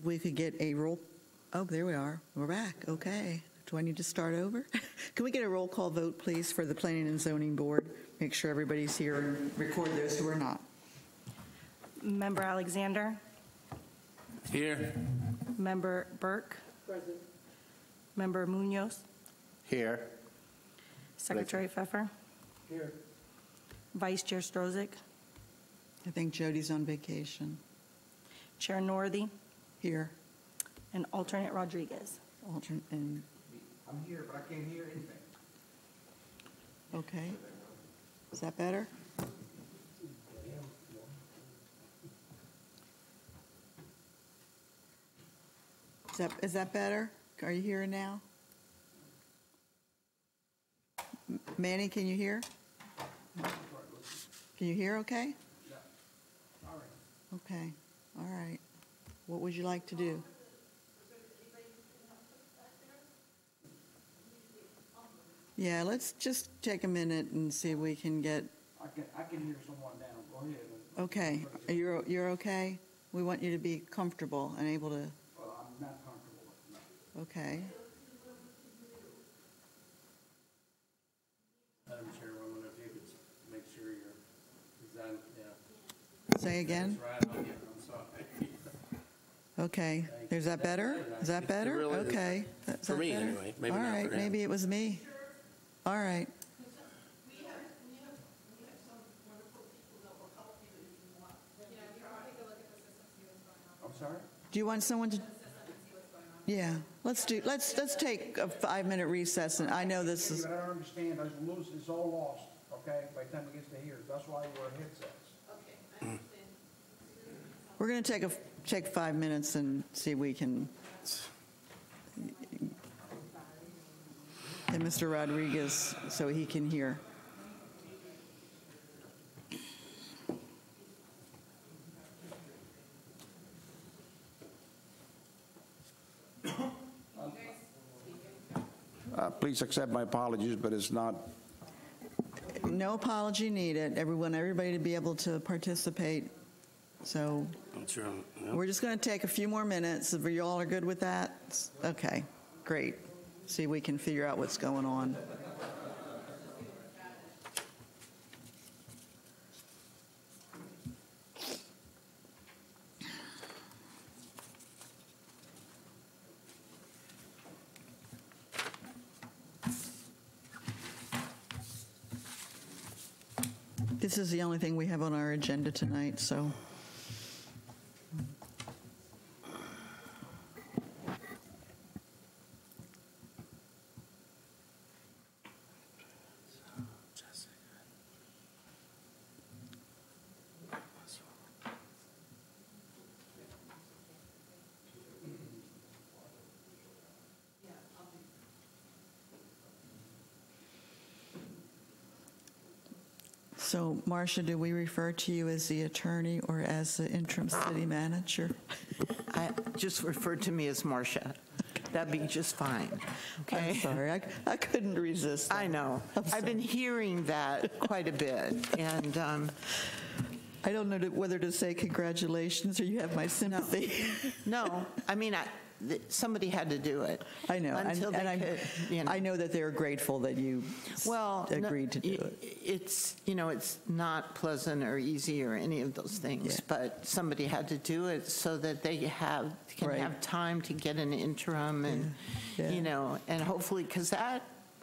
we could get a roll. Oh, there we are. We're back. Okay. Do I need to start over? Can we get a roll call vote, please, for the Planning and Zoning Board? Make sure everybody's here and record those who are not. Member Alexander? Here. Member Burke? Present. Member Munoz? Here. Secretary Pfeffer? Here. Vice Chair Strozik? I think Jody's on vacation. Chair Northy? Here. And alternate Rodriguez. Alternate and I'm here, but I can't hear anything. okay. Is that better? Is that better? Are you hearing now? Manny, can you hear? Can you hear okay? Yeah. All right. Okay. All right. What would you like to do? Yeah, let's just take a minute and see if we can get. I can hear someone now. Go ahead. Okay. You're okay? We want you to be comfortable and able to. Well, I'm not comfortable with it. Okay. Madam Chair, I wonder if you could make sure you're exactly, Say again? That's right on you, I'm sorry. Okay. Is that better? Is that better? really is. Okay. Is For that me, better? anyway. Maybe all not right. for him. Maybe it was me. All right. We have some wonderful people that will help you if you want. Yeah, you can take a look at the system, see what's going on. I'm sorry? Do you want someone to? Yeah. Let's take a 5-minute recess, and I know this is. But I don't understand. It's all lost, okay, by the time it gets to here. That's why you wear headsets. Okay, I understand. We're going to take 5 minutes and see if we can get Mr. Rodriguez so he can hear. Please accept my apologies, but it's not. No apology needed. Everybody to be able to participate. So That's right. Yep. we're just going to take a few more minutes. If you all are good with that, okay, great. See if we can figure out what's going on. This is the only thing we have on our agenda tonight, so. So, Marcia, do we refer to you as the attorney or as the interim city manager? Just refer to me as Marcia. That'd be just fine. Okay. I'm sorry, I couldn't resist that. I know. I've been hearing that quite a bit, and I don't know whether to say congratulations or you have my sympathy. no. I mean, somebody had to do it. I know, Until and they could, you know. I know that they're grateful that you agreed to do it. It's, it's not pleasant or easy or any of those things, Yeah. but somebody had to do it so that they can Right. have time to get an interim and, Yeah. and hopefully, because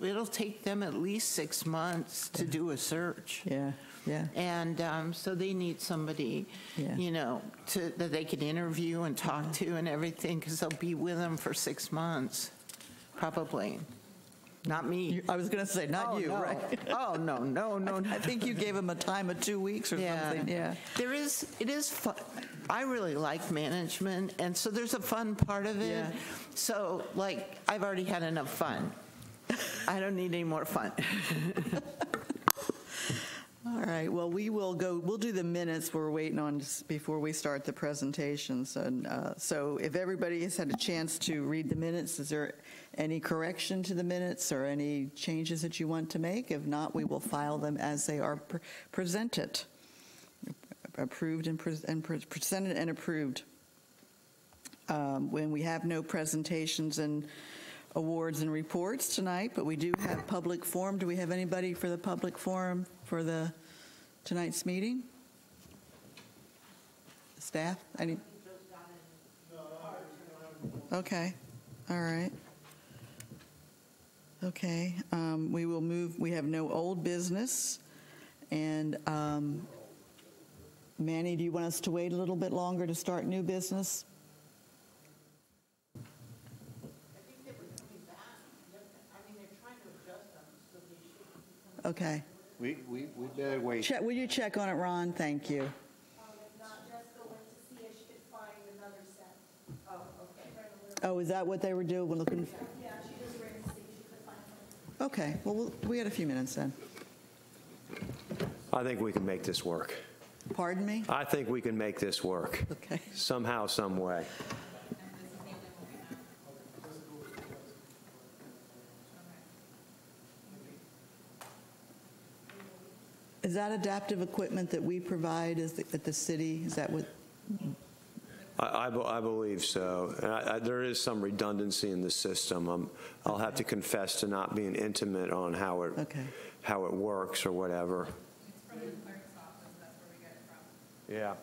it'll take them at least 6 months to do a search. Yeah, yeah. And so they need somebody, Yeah. that they can interview and talk to and everything, because they'll be with them for 6 months, probably. Not me. I was going to say, not you, no. right? Oh, no. I think you gave him a time of 2 weeks or something, yeah. It is fun. I really like management, and so there's a fun part of it. Yeah. So, I've already had enough fun. I don't need any more fun. All right, well, we'll do the minutes we're waiting on before we start the presentations. And so if everybody has had a chance to read the minutes, is there any correction to the minutes or any changes that you want to make? If not, we will file them as they are presented, approved and presented and approved. when we have no presentations and awards and reports tonight, but we do have public forum. Do we have anybody for the public forum for tonight's meeting? Staff? Any? Okay, all right. Okay, we will move, we have no old business. And Manny, do you want us to wait a little bit longer to start new business? I think they were coming back. I mean, they're trying to adjust them, so they should be coming. Okay. We better wait. Will you check on it, Ron? Thank you. If not, Jessica went to see if she could find another set. Oh, okay. Oh, is that what they were doing? We're looking. Yeah, she just ran to see if she could find something. Okay, well, we got a few minutes then. I think we can make this work. Pardon me? I think we can make this work. Okay. Somehow, some way. Is that adaptive equipment that we provide at the city? Is that what? I believe so. And there is some redundancy in the system. I'll have to confess to not being intimate on how it works or whatever. It's from the clerk's office, that's where we get it from. Yeah.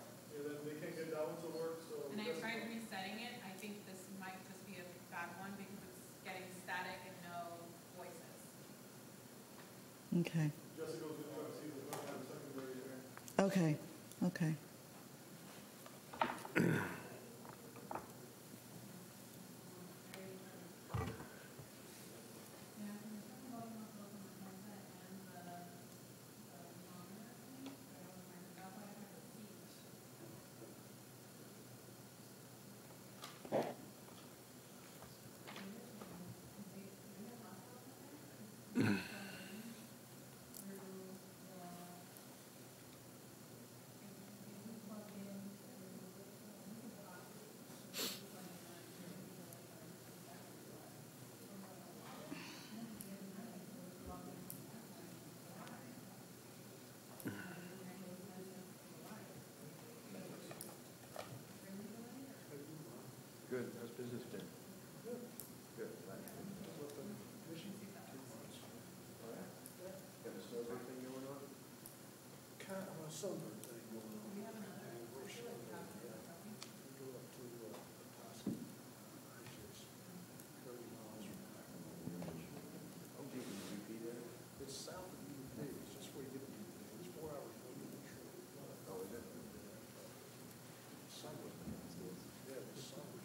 They can't get that one to work, so. And I tried resetting it, I think this might just be a bad one because it's getting static and no voices. Okay. Jessica was gonna try to see if we have a secondary here. Okay. Okay. Good. How's business been? Good. Good. Got a sober thing going on? Kind of a sunburn thing going on. We have another. Go up to Petoskey. It's 30 miles from Acre. Oh, do you UP there? It's south of UP. It's just where you get the UP. It's 4 hours from the trip. Oh, is it? Summer. Yeah, the summer.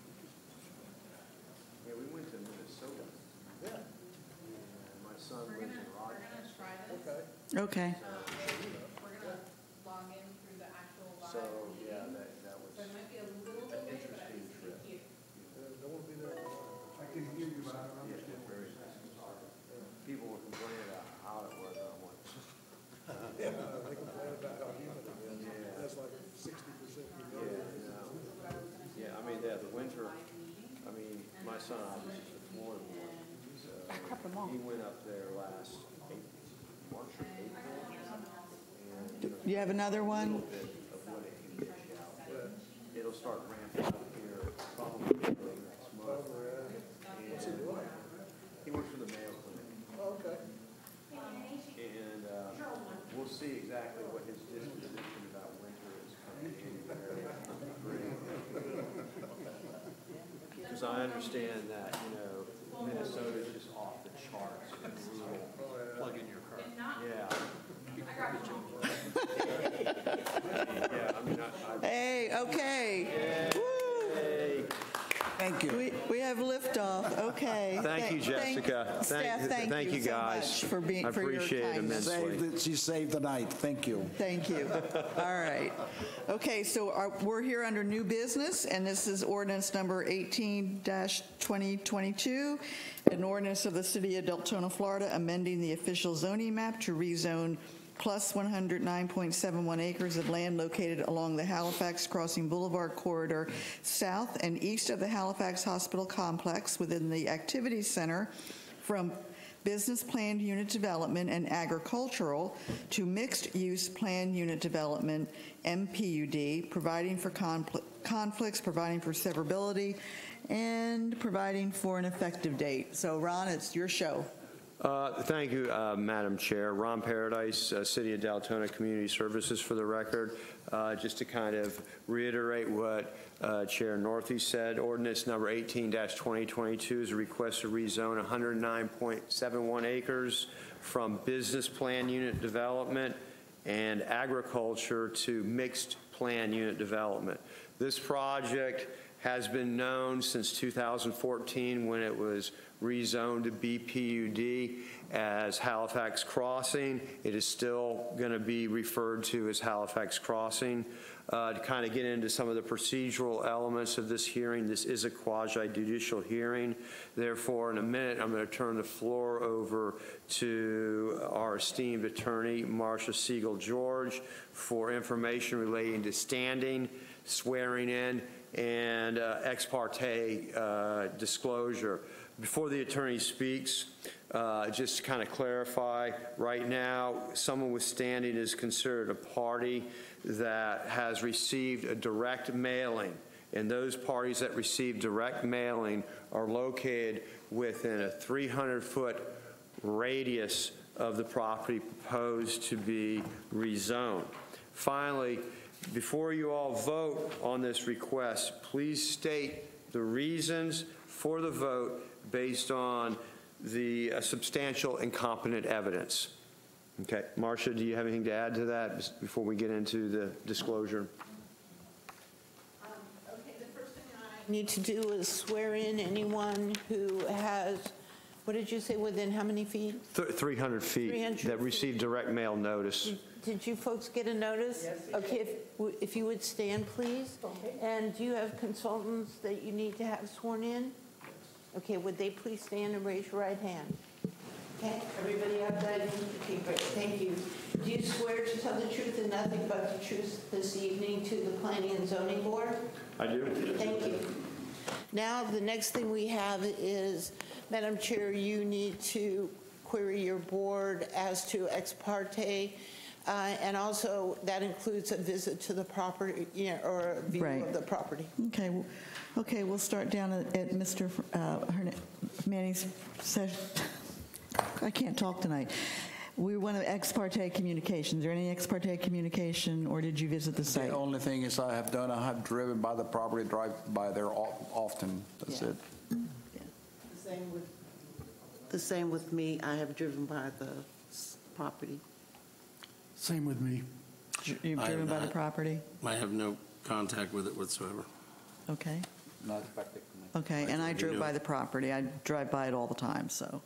Yeah, we went to Minnesota. Yeah. And my son We're lives in gonna Rochester. try this. Okay. Okay. We're gonna log in through the actual live So, meeting. yeah, that was So it might be a little delayed, but at least we interesting hear. Don't want to be there. I can hear you, but I don't understand. very people were complaining about how hot it was, and I'm like, Yeah, they complain about how humid it is. That's like 60% humidity. yeah, I mean, the winter, I mean, my son obviously is a Florida boy, so he went up there last March or April, and Do you have another one? bit of what it can dish out. It'll start ramping up here probably early next month. And he works for the Mayo Clinic. Oh, okay. And we'll see exactly what his disposition about winter is coming January. Because I understand that, Minnesota's just off the charts and rural. Plug in your car. Yeah. Yeah, I mean, Hey, okay. Woo. Thank you. We have liftoff. Okay. Thank you, Jessica. Staff, thank you so guys. much for being I for your appreciate it kindness. immensely. She saved the night. Thank you. Thank you. All right. Okay, so we're here under new business, and this is ordinance number 18-2022, an ordinance of the City of Deltona, Florida, amending the official zoning map to rezone plus 109.71 acres of land located along the Halifax Crossing Boulevard corridor south and east of the Halifax Hospital Complex within the Activity Center from business planned unit development and agricultural to mixed-use planned unit development, MPUD, providing for conflicts, providing for severability, and providing for an effective date. So, Ron, it's your show. Thank you, Madam Chair. Ron Paradise, City of Deltona Community Services, for the record. Just to kind of reiterate what Chair Northey said, ordinance number 18-2022 is a request to rezone 109.71 acres from business plan unit development and agriculture to mixed plan unit development. This project has been known since 2014 when it was rezoned to BPUD as Halifax Crossing. It is still going to be referred to as Halifax Crossing. To kind of get into some of the procedural elements of this hearing, this is a quasi-judicial hearing. Therefore, in a minute, I'm going to turn the floor over to our esteemed attorney, Marcia Siegel-George, for information relating to standing, swearing in, and ex parte disclosure. Before the attorney speaks, just to kind of clarify, right now, someone with standing is considered a party that has received a direct mailing, and those parties that receive direct mailing are located within a 300-foot radius of the property proposed to be rezoned. Finally, before you all vote on this request, please state the reasons for the vote based on the substantial and competent evidence. Okay, Marcia, do you have anything to add to that before we get into the disclosure? Okay, the first thing I Need to do is swear in anyone who has, what did you say, within how many feet? 300 feet 300 that received direct mail notice. Did you folks get a notice? Yes. Okay, if you would stand, please. Okay. And do you have consultants that you need to have sworn in? Okay, would they please stand and raise your right hand? Okay, everybody have that? Okay, great, thank you. Do you swear to tell the truth and nothing but the truth this evening to the Planning and Zoning Board? I do. Thank you. Now, the next thing we have is, Madam Chair, you need to query your board as to ex parte, and also that includes a visit to the property, or a view of the property. Okay. Okay, we'll start down at Mr. Manning's session. I can't talk tonight. We want to ex parte communication. Is there any ex parte communication, or did you visit the site? The only thing is I have done, I have driven by the property, drive by there often. That's it. The same with me. I have driven by the property. Same with me. You've driven by the property? I have no contact with it whatsoever. Okay. Not affected. Okay, and I drove by the property. I drive by it all the time, so.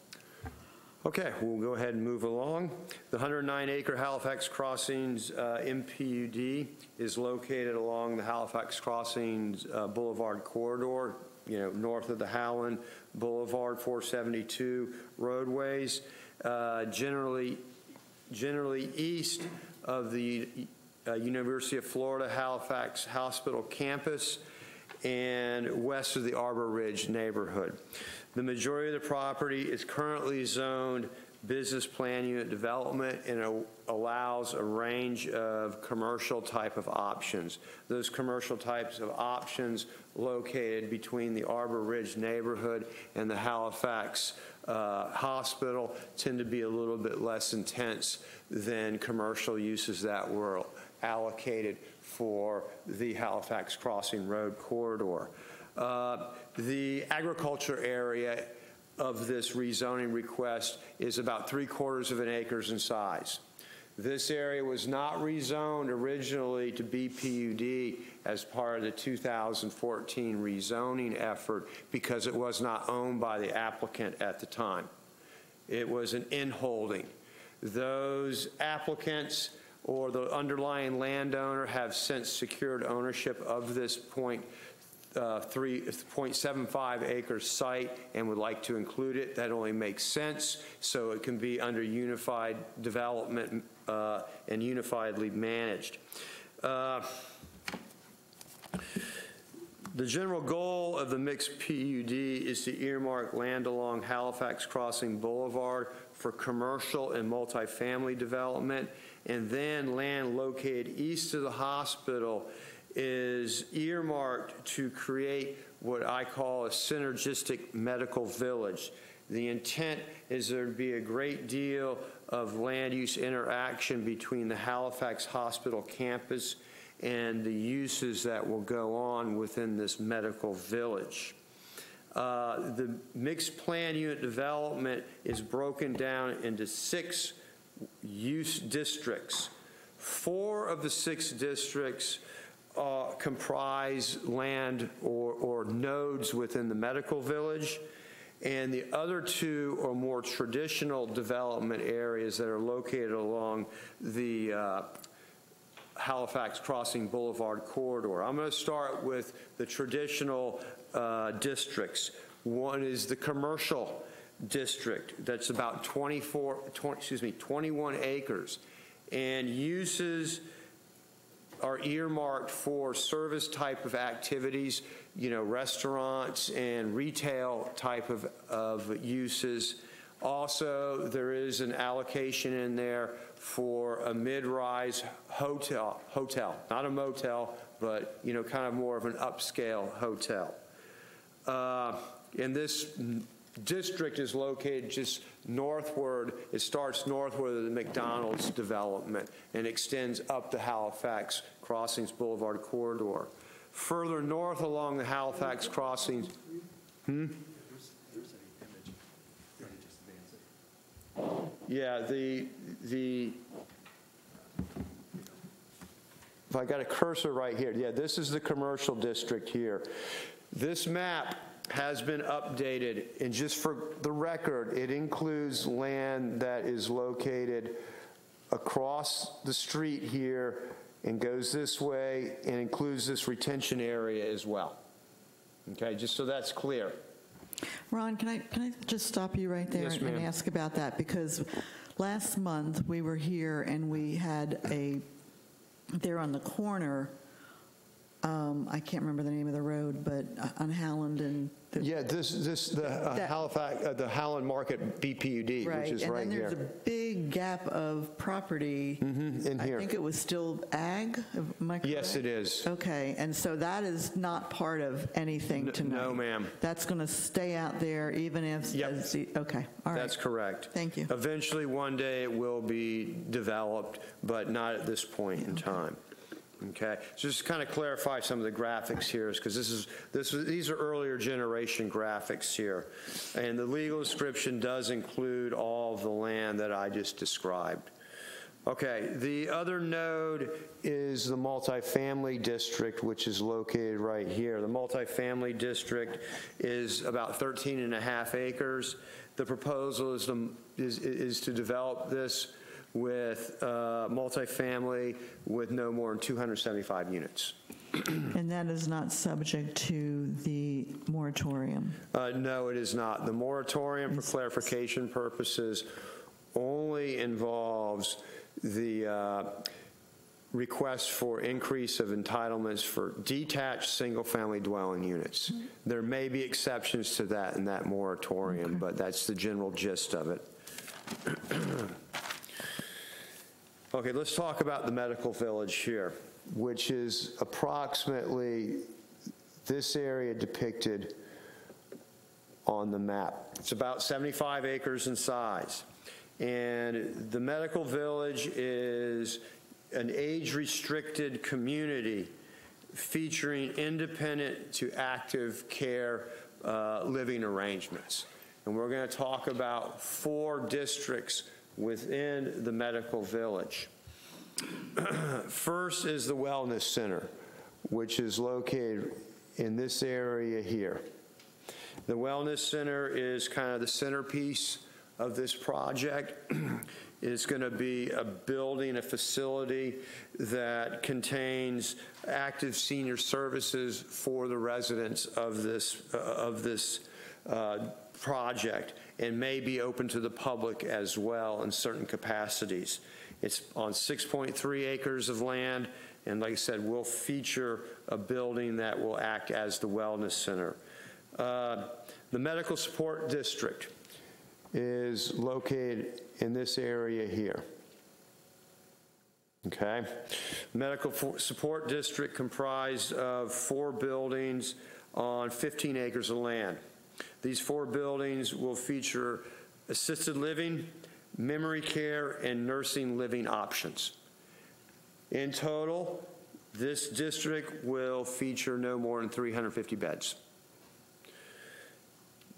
Okay, we'll go ahead and move along. The 109-acre Halifax Crossings MPUD is located along the Halifax Crossings Boulevard corridor, north of the Howland Boulevard 472 roadways, generally east of the University of Florida Halifax Hospital campus and west of the Arbor Ridge neighborhood. The majority of the property is currently zoned business plan unit development and allows a range of commercial type of options. Those commercial types of options located between the Arbor Ridge neighborhood and the Halifax hospital tend to be a little bit less intense than commercial uses that were allocated for the Halifax Crossing Road corridor. The agriculture area of this rezoning request is about 3/4 of an acre in size. This area was not rezoned originally to BPUD as part of the 2014 rezoning effort because it was not owned by the applicant at the time. It was an in-holding. Those applicants or the underlying landowner have since secured ownership of this 0.75 acre site and would like to include it. That only makes sense, so it can be under unified development and unifiedly managed. The general goal of the mixed PUD is to earmark land along Halifax Crossing Boulevard for commercial and multifamily development, and then land located east of the hospital is earmarked to create what I call a synergistic medical village. The intent is there to be a great deal of land use interaction between the Halifax Hospital campus and the uses that will go on within this medical village. The mixed plan unit development is broken down into 6 use districts. 4 of the 6 districts comprise land or nodes within the medical village, and the other 2 are more traditional development areas that are located along the Halifax Crossing Boulevard corridor. I'm going to start with the traditional districts. One is the commercial district. That's about 21 acres. And uses are earmarked for service type of activities, you know, restaurants and retail type of uses. Also, there is an allocation in there for a mid-rise hotel, not a motel, but, you know, kind of more of an upscale hotel. And this district is located just northward. It starts northward of the McDonald's development and extends up the Halifax Crossings Boulevard corridor. Further north along the Halifax Crossings, yeah, if I got a cursor right here, yeah, this is the commercial district here. This map has been updated, and just for the record, it includes land that is located across the street here and goes this way and includes this retention area as well. Okay, just so that's clear. Ron, can I just stop you right there? Yes, and ask about that? Because last month we were here and we had there on the corner, I can't remember the name of the road, but on Howland and Halifax, the Howland Market BPUD, right, which is right here. And then there's a big gap of property in here. I think it was still ag, am I correct? Yes, it is. Okay, and so that is not part of anything tonight? No, ma'am. That's going to stay out there even if... Yep. Okay, all right. That's correct. Thank you. Eventually, one day, it will be developed, but not at this point in time. Okay, so just to kind of clarify some of the graphics here, because these are earlier generation graphics here, and the legal description does include all of the land that I just described. Okay, the other node is the multifamily district, which is located right here. The multifamily district is about 13.5 acres. The proposal is to develop this with multifamily with no more than 275 units. And that is not subject to the moratorium? No, it is not. The moratorium, for clarification purposes, only involves the request for increase of entitlements for detached single-family dwelling units. There may be exceptions to that in that moratorium, but that's the general gist of it. Okay, let's talk about the medical village here, which is approximately this area depicted on the map. It's about 75 acres in size. And the medical village is an age-restricted community featuring independent to active care living arrangements. And we're going to talk about 4 districts within the medical village. First is the Wellness Center, which is located in this area here. The Wellness Center is kind of the centerpiece of this project. It's going to be a building, a facility that contains active senior services for the residents of this project, and may be open to the public as well in certain capacities. It's on 6.3 acres of land, and like I said, will feature a building that will act as the wellness center. The medical support district is located in this area here. Okay. Medical support district comprised of 4 buildings on 15 acres of land. These 4 buildings will feature assisted living, memory care, and nursing living options. In total, this district will feature no more than 350 beds.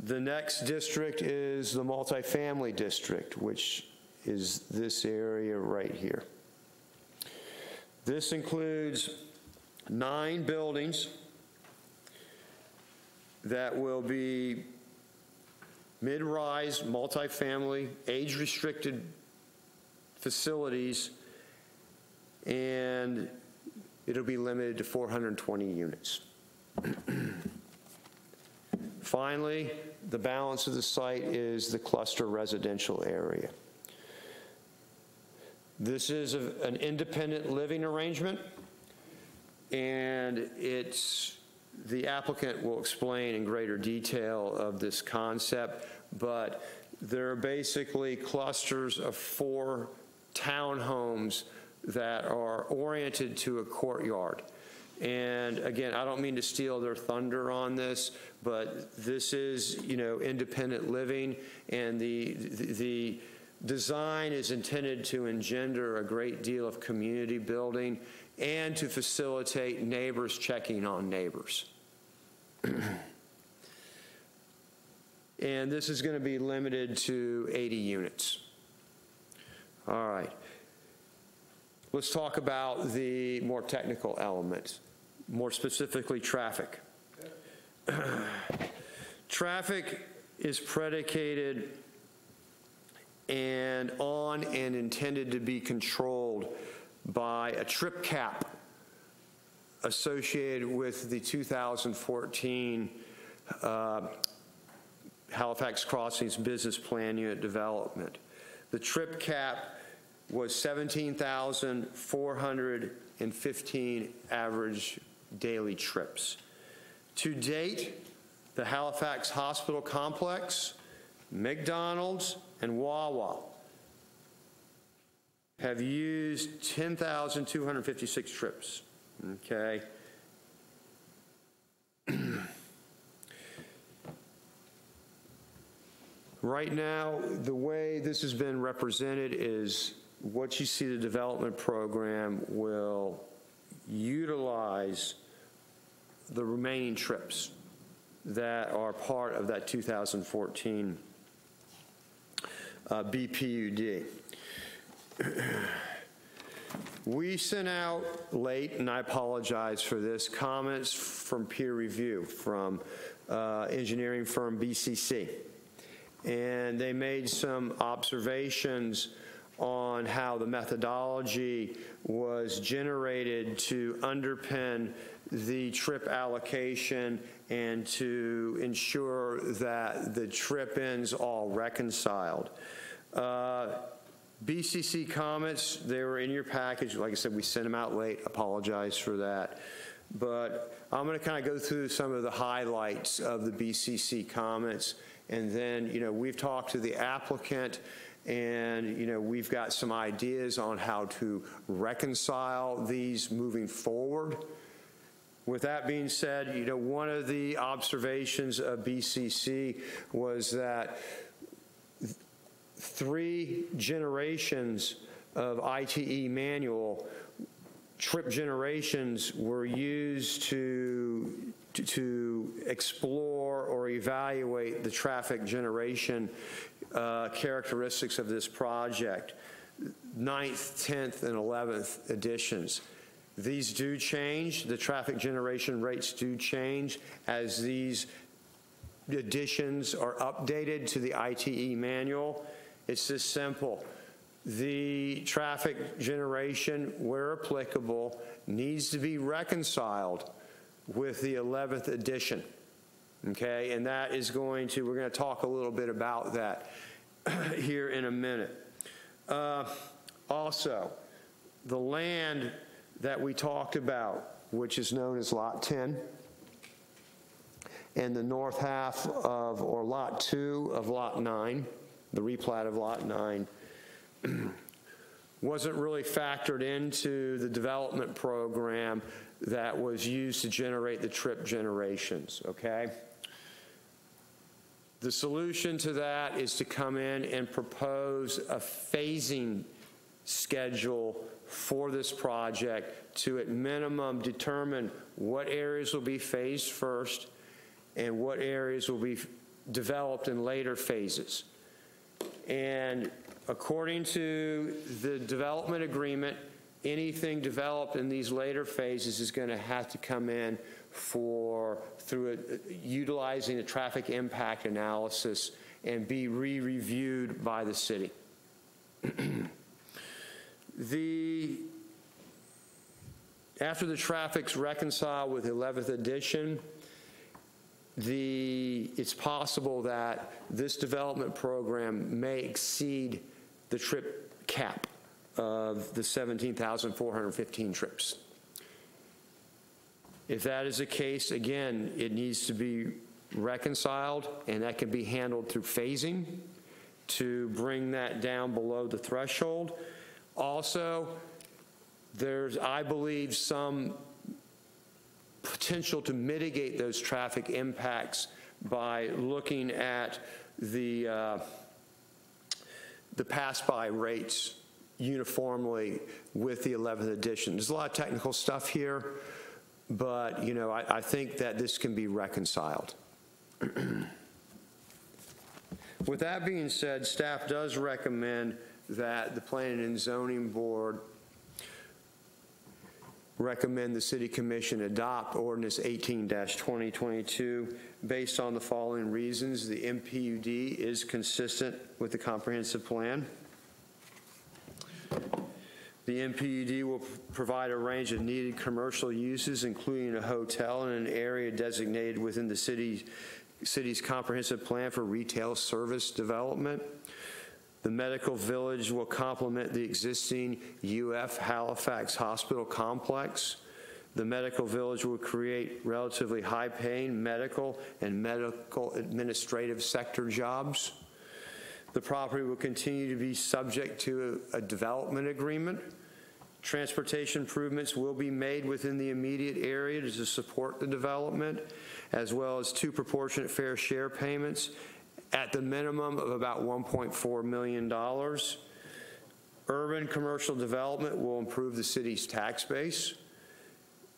The next district is the multifamily district, which is this area right here. This includes 9 buildings that will be mid-rise, multifamily, age-restricted facilities, and it'll be limited to 420 units. Finally, the balance of the site is the cluster residential area. This is an independent living arrangement, and the applicant will explain in greater detail of this concept, but there are basically clusters of 4 townhomes that are oriented to a courtyard. And again, I don't mean to steal their thunder on this, but this is, independent living, and the design is intended to engender a great deal of community building and to facilitate neighbors checking on neighbors. And this is going to be limited to 80 units. All right. Let's talk about the more technical elements, more specifically traffic. Traffic is predicated and intended to be controlled by a trip cap associated with the 2014 Halifax Crossings Business Plan Unit development. The trip cap was 17,415 average daily trips. To date, the Halifax Hospital Complex, McDonald's, and Wawa have used 10,256 trips. Okay. Right now, the way this has been represented is what you see the development program will utilize the remaining trips that are part of that 2014 BPUD. We sent out late, and I apologize for this, comments from peer review from engineering firm BCC. And they made some observations on how the methodology was generated to underpin the trip allocation and to ensure that the trip ends all reconciled. BCC comments, they were in your package. Like I said, we sent them out late. Apologize for that. But I'm going to kind of go through some of the highlights of the BCC comments. And then, we've talked to the applicant, and, we've got some ideas on how to reconcile these moving forward. With that being said, one of the observations of BCC was that 3 generations of ITE manual trip generations were used to explore or evaluate the traffic generation characteristics of this project. 9th, 10th, and 11th editions. These do change. The traffic generation rates do change as these additions are updated to the ITE manual. It's this simple. The traffic generation, where applicable, needs to be reconciled with the 11th edition. Okay, and that is we're going to talk a little bit about that here in a minute. Also, the land that we talked about, which is known as Lot 10, and the north half of, or Lot 2 of Lot 9, the replat of Lot 9, wasn't really factored into the development program that was used to generate the trip generations, okay? The solution to that is to come in and propose a phasing schedule for this project to, at minimum, determine what areas will be phased first and what areas will be developed in later phases. And according to the development agreement, anything developed in these later phases is going to have to come in utilizing a traffic impact analysis and be re-reviewed by the city. After the traffic's reconciled with 11th edition, it's possible that this development program may exceed the trip cap of the 17,415 trips. If that is the case, again, it needs to be reconciled, and that can be handled through phasing to bring that down below the threshold. Also, there's, I believe, some potential to mitigate those traffic impacts by looking at the pass-by rates uniformly with the 11th edition. There's a lot of technical stuff here, but I think that this can be reconciled. With that being said, staff does recommend that the Planning and Zoning Board recommend the City Commission adopt Ordinance 18-2022 based on the following reasons. The Mpud is consistent with the comprehensive plan. The Mpud will provide a range of needed commercial uses, including a hotel in an area designated within the city's comprehensive plan for retail service development. The medical village will complement the existing UF Halifax hospital complex. The medical village will create relatively high-paying medical and medical administrative sector jobs. The property will continue to be subject to a development agreement. Transportation improvements will be made within the immediate area to support the development, as well as 2 proportionate fair share payments at the minimum of about $1.4 million. Urban commercial development will improve the city's tax base.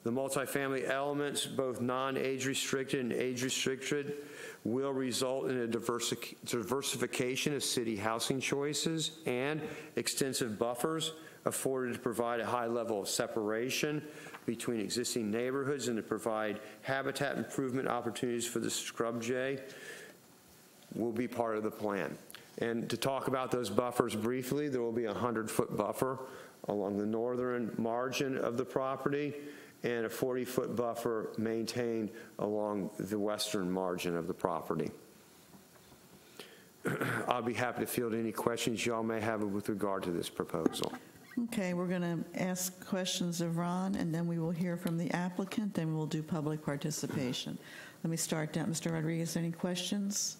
The multifamily elements, both non-age restricted and age restricted, will result in a diversification of city housing choices and extensive buffers afforded to provide a high level of separation between existing neighborhoods and to provide habitat improvement opportunities for the scrub jay will be part of the plan. And to talk about those buffers briefly, there will be a 100-foot buffer along the northern margin of the property and a 40-foot buffer maintained along the western margin of the property. I'll be happy to field any questions y'all may have with regard to this proposal. Okay, we're going to ask questions of Ron, and then we will hear from the applicant, then we'll do public participation. Let me start down. Mr. Rodriguez, any questions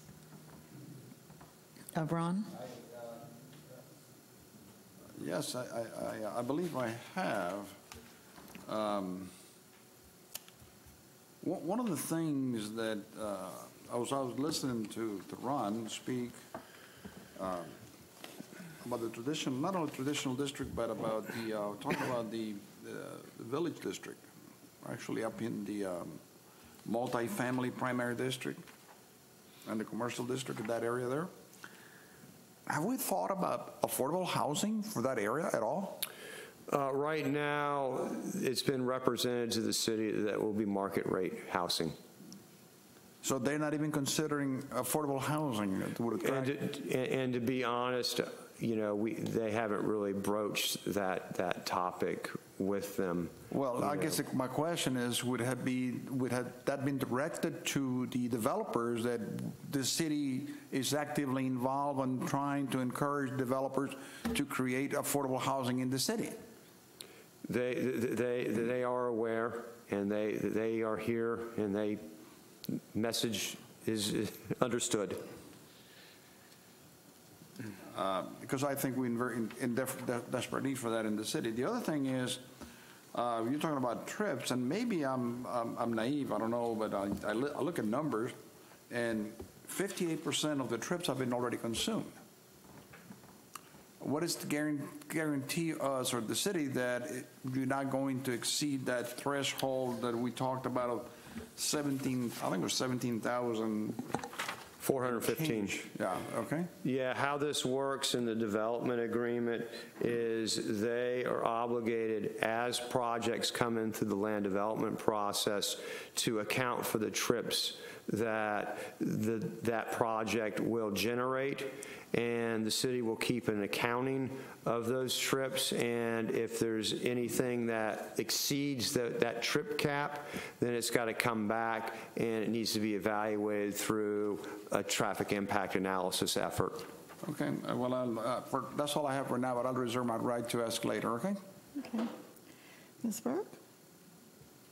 of Ron? Yes, I believe I have. One of the things that I was listening to Ron speak about the traditional, not only traditional district, but about the talking about the village district, actually up in the multi-family primary district and the commercial district in that area there. Have we thought about affordable housing for that area at all? Right now, it's been represented to the city that will be market rate housing. So they're not even considering affordable housing? And to be honest, they haven't really broached that topic with them. Well, I guess my question is, would have that been directed to the developers, that the city is actively involved in trying to encourage developers to create affordable housing in the city? They are aware, and they are here, and they message is understood. Because I think we're in desperate need for that in the city. The other thing is, you're talking about trips, and maybe I'm naive, I don't know, but I look at numbers, and 58% of the trips have been already consumed. What is to guarantee us or the city that you're not going to exceed that threshold that we talked about of 17, I think it was 17,000. 415. Yeah, okay. Yeah, how this works in the development agreement is they are obligated, as projects come in through the land development process, to account for the trips that that project will generate, and the city will keep an accounting of those trips, and if there's anything that exceeds that trip cap, then it's got to come back and it needs to be evaluated through a traffic impact analysis effort. Okay, well, that's all I have for now, but I'll reserve my right to ask later, okay? Okay. Ms. Burke?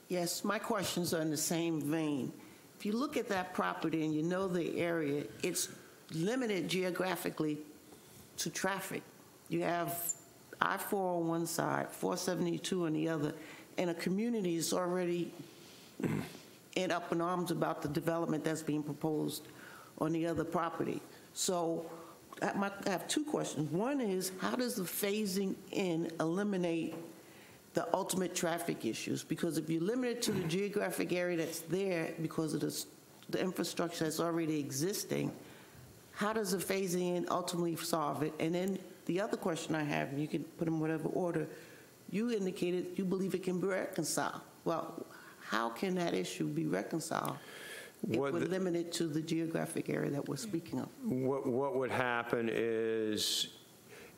Yes, my questions are in the same vein. If you look at that property and you know the area, it's limited geographically to traffic. You have I-4 on one side, 472 on the other, and a community is already up in arms about the development that's being proposed on the other property. So I have two questions. One is, how does the phasing in eliminate the ultimate traffic issues? Because if you limit it to the geographic area that's there because of the infrastructure that's already existing, how does the phasing in ultimately solve it? And then the other question I have, and you can put them in whatever order, you indicated you believe it can be reconciled. Well, how can that issue be reconciled if we're limited to the geographic area that we're speaking of? What would happen is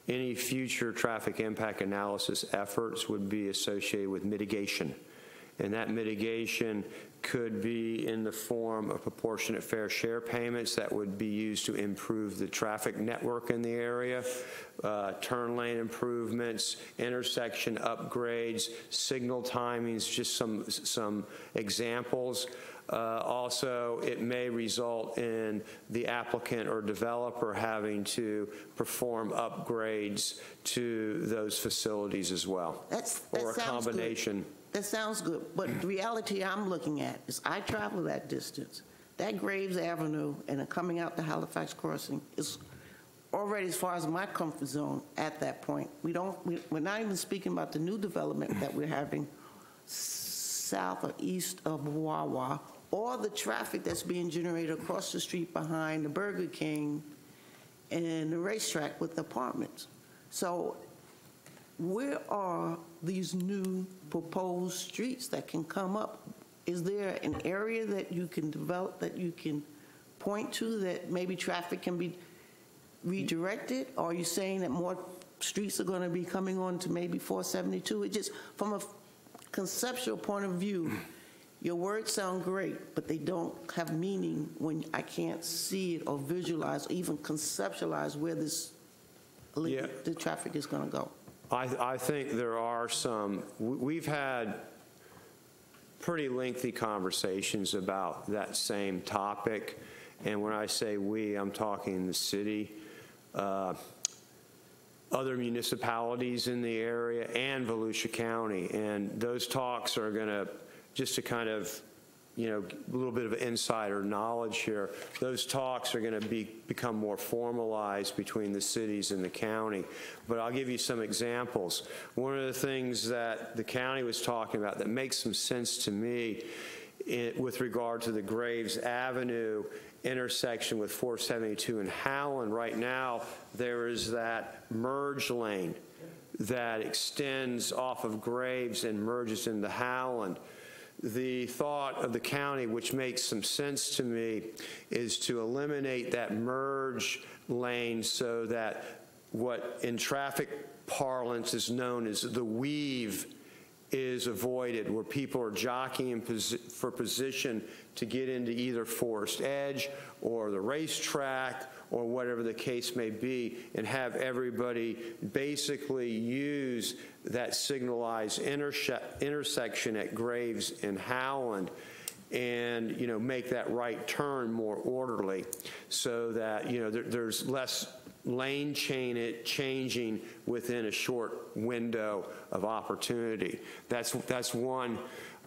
any future traffic impact analysis efforts would be associated with mitigation. And that mitigation could be in the form of proportionate fair share payments that would be used to improve the traffic network in the area, turn lane improvements, intersection upgrades, signal timings, just some examples. Also, it may result in the applicant or developer having to perform upgrades to those facilities as well, or a combination. That sounds good, but the reality I'm looking at is I travel that distance. That Graves Avenue and coming out to Halifax Crossing is already as far as my comfort zone at that point. We're not even speaking about the new development that we're having south or east of Wawa, or the traffic that's being generated across the street behind the Burger King and the racetrack with apartments. So where are these new proposed streets that can come up? Is there an area that you can develop, that you can point to, that maybe traffic can be redirected? Or are you saying that more streets are going to be coming on to maybe 472? It just, from a conceptual point of view, your words sound great, but they don't have meaning when I can't see it or visualize or even conceptualize where the traffic is going to go. I think there are some, we've had pretty lengthy conversations about that same topic, and when I say we, I'm talking the city, other municipalities in the area, and Volusia County, and those talks are going to, just to kind of, you know, a little bit of insider knowledge here, those talks are going to become more formalized between the cities and the county. But I'll give you some examples. One of the things that the county was talking about that makes some sense to me with regard to the Graves Avenue intersection with 472 and Howland, right now there is that merge lane that extends off of Graves and merges into Howland. The thought of the county, which makes some sense to me, is to eliminate that merge lane so that what in traffic parlance is known as the weave is avoided, where people are jockeying for position to get into either Forest Edge or the racetrack or whatever the case may be, and have everybody basically use that signalized intersection at Graves and Howland, and make that right turn more orderly, so that there's less lane changing within a short window of opportunity. That's one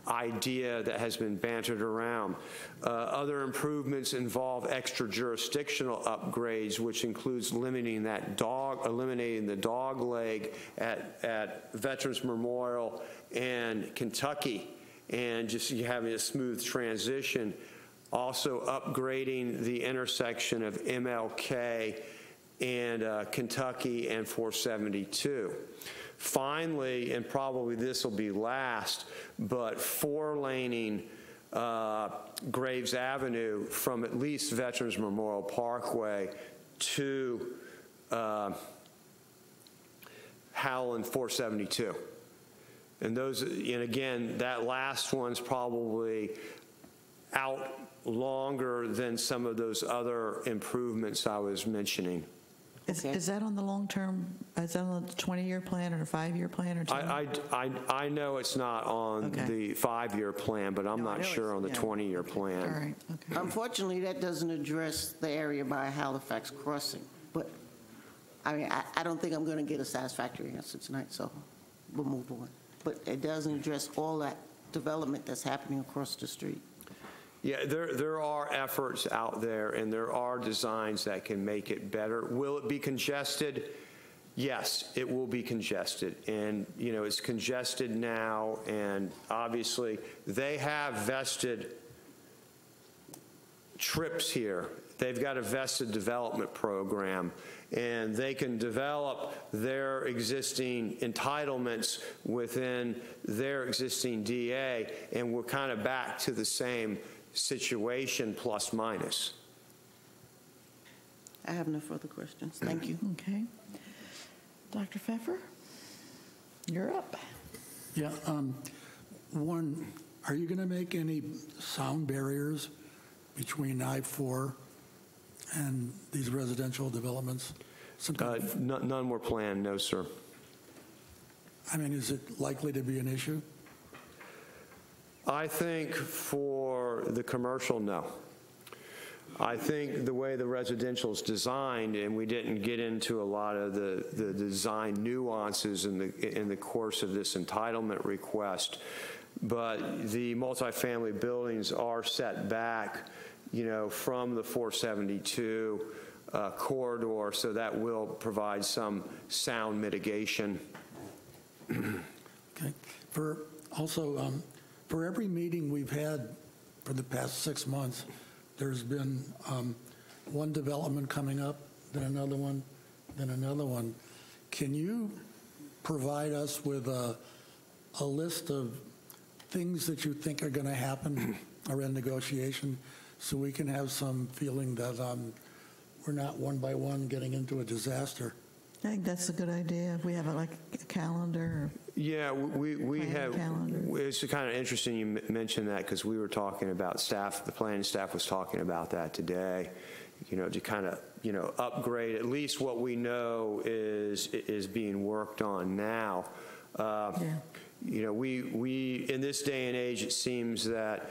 idea that has been bantered around. Other improvements involve extra jurisdictional upgrades, which includes eliminating the dog leg at Veterans Memorial and Kentucky, and just having a smooth transition. Also upgrading the intersection of MLK and Kentucky and 472. Finally, and probably this will be last, but 4-laning Graves Avenue from at least Veterans Memorial Parkway to Howland 472. And again, that last one's probably out longer than some of those other improvements I was mentioning. Is that on the long-term, is that on the 20-year plan or a 5-year plan? Or I know it's not on the 5-year plan, but I'm not sure on the 20-year plan. All right, okay. Unfortunately, that doesn't address the area by Halifax Crossing. But, I mean, I don't think I'm going to get a satisfactory answer tonight, so we'll move on. But it doesn't address all that development that's happening across the street. Yeah, there are efforts out there, and there are designs that can make it better. Will it be congested? Yes, it will be congested. And, it's congested now, and obviously they have vested trips here. They've got a vested development program, and they can develop their existing entitlements within their existing DA, and we're kind of back to the same situation, plus minus. I have no further questions. Thank you. Okay. Dr. Pfeffer, you're up. Yeah, one, are you going to make any sound barriers between I-4 and these residential developments? None were planned, no, sir. I mean, is it likely to be an issue? I think for the commercial, no. I think the way the residential is designed, and we didn't get into a lot of the design nuances in the course of this entitlement request, but the multifamily buildings are set back, from the 472 corridor, so that will provide some sound mitigation. Okay. For every meeting we've had for the past 6 months, there's been one development coming up, then another one, then another one. Can you provide us with a list of things that you think are going to happen or in negotiation, so we can have some feeling that we're not one by one getting into a disaster? I think that's a good idea. If we have a calendar. Yeah, we have. Calendar. It's kind of interesting you mentioned that, because we were talking about staff. The planning staff was talking about that today. To kind of upgrade at least what we know is being worked on now. We in this day and age, it seems that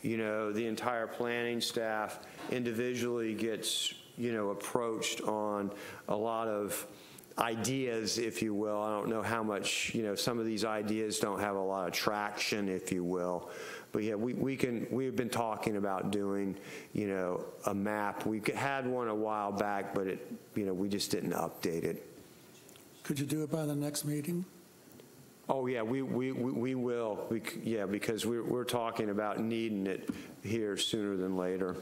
the entire planning staff individually gets approached on a lot of ideas, if you will. I don't know how much, some of these ideas don't have a lot of traction, if you will. But yeah, we've been talking about doing, a map. We had one a while back, but we just didn't update it. Could you do it by the next meeting? Oh yeah, we will. Because we're talking about needing it here sooner than later.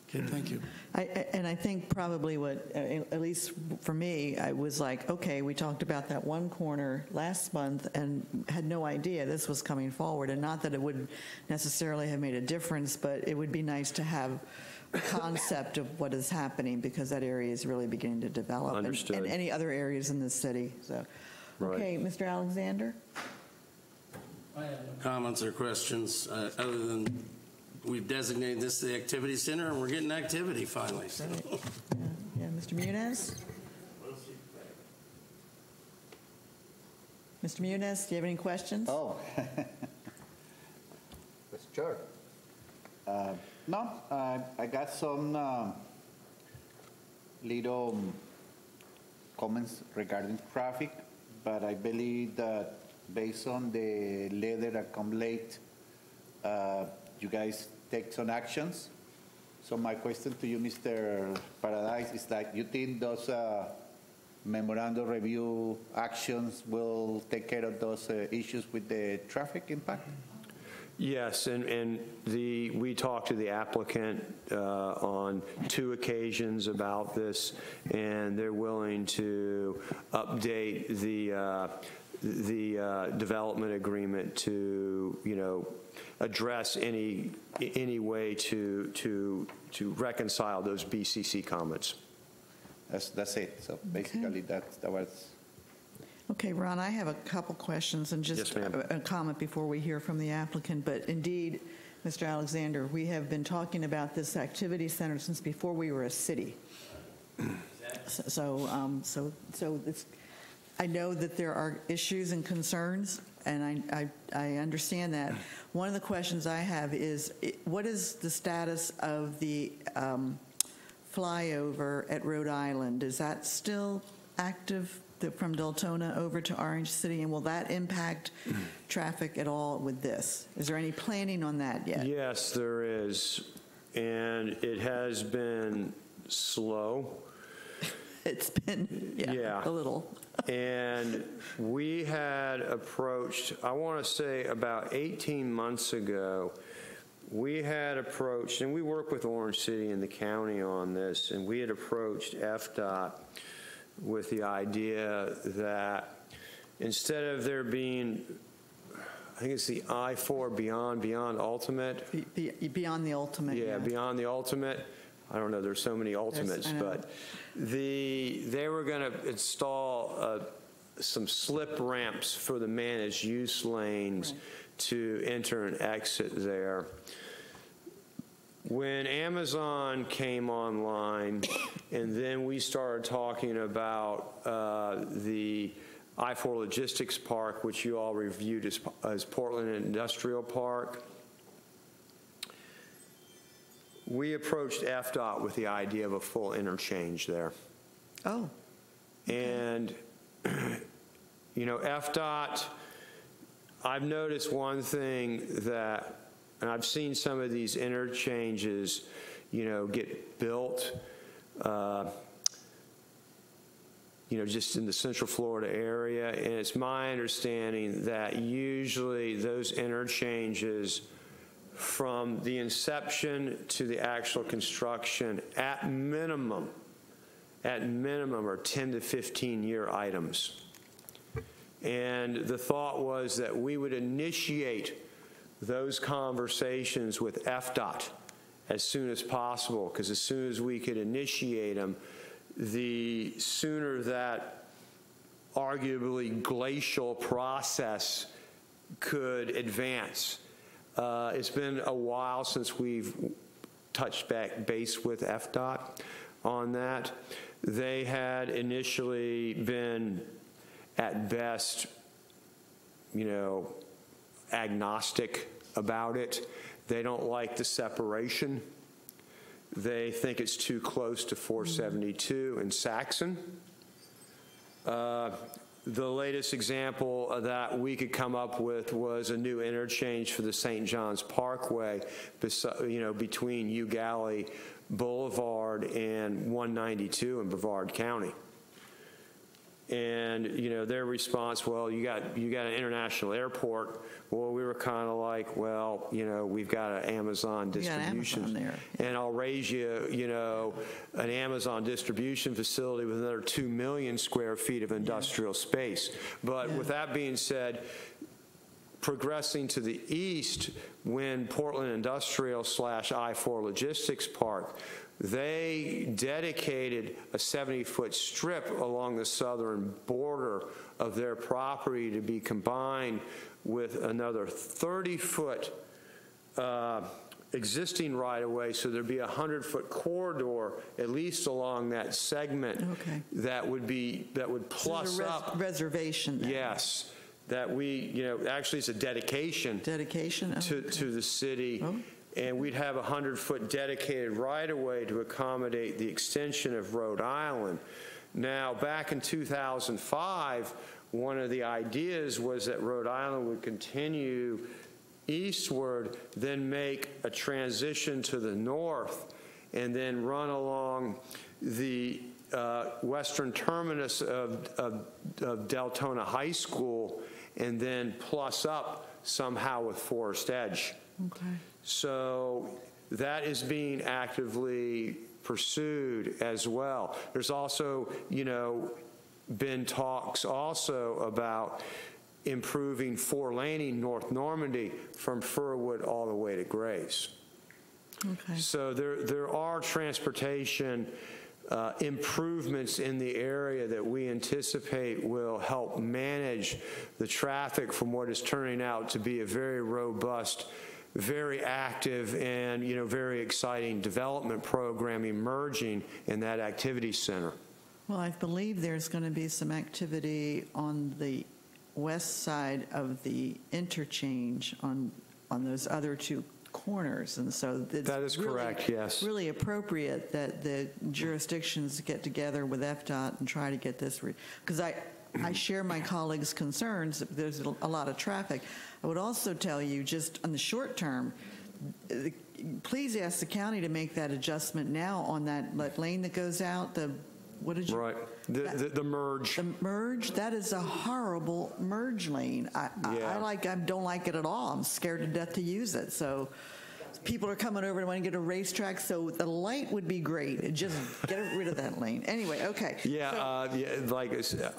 Okay, thank you. I think probably what, at least for me, I was like, okay, we talked about that one corner last month and had no idea this was coming forward. And not that it would necessarily have made a difference, but it would be nice to have a concept of what is happening, because that area is really beginning to develop. Understood. And any other areas in the city. So, Okay, Mr. Alexander? I have no comments or questions, other than we've designated this the activity center, and we're getting activity finally. So. Right. Yeah, Mr. Muniz? Mr. Muniz, do you have any questions? Oh. Mr. Chair. No, I got some little comments regarding traffic, but I believe that based on the letter that come late, you guys take some actions. So my question to you, Mr. Paradise, is that you think those memorandum review actions will take care of those issues with the traffic impact? Yes, and we talked to the applicant on 2 occasions about this, and they're willing to update the development agreement to, address any way to reconcile those BCC comments. That's it. So basically, that was. Okay, Ron, I have a couple questions and just Yes, ma'am. a comment before we hear from the applicant. But indeed, Mr. Alexander, we have been talking about this activity center since before we were a city. So it's, I know that there are issues and concerns, and I understand that. One of the questions I have is, what is the status of the flyover at Rhode Island? Is that still active? From Deltona over to Orange City, and will that impact traffic at all with this? Is there any planning on that yet? Yes, there is, and it has been slow. It's been, yeah. A little. And we had approached, I want to say about 18 months ago, we had approached, and we work with Orange City and the county on this, and we had approached FDOT with the idea that instead of there being, I think it's the I-4 beyond ultimate. Beyond the ultimate. Yeah, beyond the ultimate. I don't know, there's so many ultimates, but they were going to install some slip ramps for the managed use lanes to enter and exit there. When Amazon came online, and then we started talking about the I-4 Logistics Park, which you all reviewed as Portland Industrial Park, we approached FDOT with the idea of a full interchange there. Oh. And, FDOT, I've noticed one thing that, and I've seen some of these interchanges, get built, just in the Central Florida area. And it's my understanding that usually those interchanges, from the inception to the actual construction, at minimum, are 10 to 15-year items. And the thought was that we would initiate those conversations with FDOT as soon as possible, because as soon as we could initiate them, the sooner that arguably glacial process could advance. It's been a while since we've touched base with FDOT on that. They had initially been, at best, agnostic about it. They don't like the separation. They think it's too close to 472 in Saxon. The latest example of that we could come up with was a new interchange for the St. John's Parkway, between Ugalli Boulevard and 192 in Brevard County. And their response, well, you got an international airport. Well, we were kind of like, well, we've got an Amazon distribution, Amazon there. And I'll raise you, an Amazon distribution facility with another 2 million square feet of industrial space. But with that being said, progressing to the east, when Portland Industrial / I-4 Logistics Park they dedicated a 70-foot strip along the southern border of their property to be combined with another 30-foot existing right-of-way, so there'd be a 100-foot corridor at least along that segment. Okay. That would plus So there's a up. reservation then. Yes, that we, actually it's a dedication. Dedication? Oh, to the city. Oh. And we'd have a 100-foot dedicated right-of-way to accommodate the extension of Rhode Island. Now, back in 2005, one of the ideas was that Rhode Island would continue eastward, then make a transition to the north, and then run along the western terminus of Deltona High School, and then plus up somehow with Forest Edge. Okay. So that is being actively pursued as well. There's also, been talks also about improving four-laning North Normandy from Furwood all the way to Grace. Okay. So there are transportation improvements in the area that we anticipate will help manage the traffic from what is turning out to be a very robust, very active, and very exciting development program emerging in that activity center. Well, I believe there's going to be some activity on the west side of the interchange on those other two corners, and so that is really correct. Yes, really appropriate that the jurisdictions get together with FDOT and try to get this, because I share my colleagues' concerns. There's a lot of traffic. I would also tell you, just on the short term, please ask the county to make that adjustment now on that lane that goes out. What did you? Right. The merge. The merge, that is a horrible merge lane. I don't like it at all. I'm scared to death to use it. So people are coming over and want to get a racetrack, so the light would be great. Just get rid of that lane. Anyway, okay. Yeah,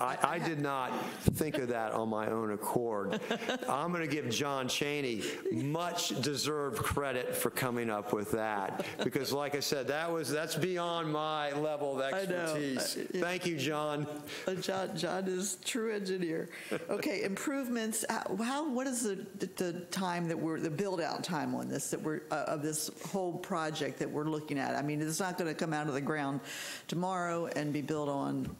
I did not think of that on my own accord. I'm going to give John Chaney much deserved credit for coming up with that, because like I said, that's beyond my level of expertise. I know. Yeah. Thank you, John. John is true engineer. Okay, improvements. What is the time that the build out time on this of this whole project that we're looking at? I mean, it's not going to come out of the ground tomorrow and be built on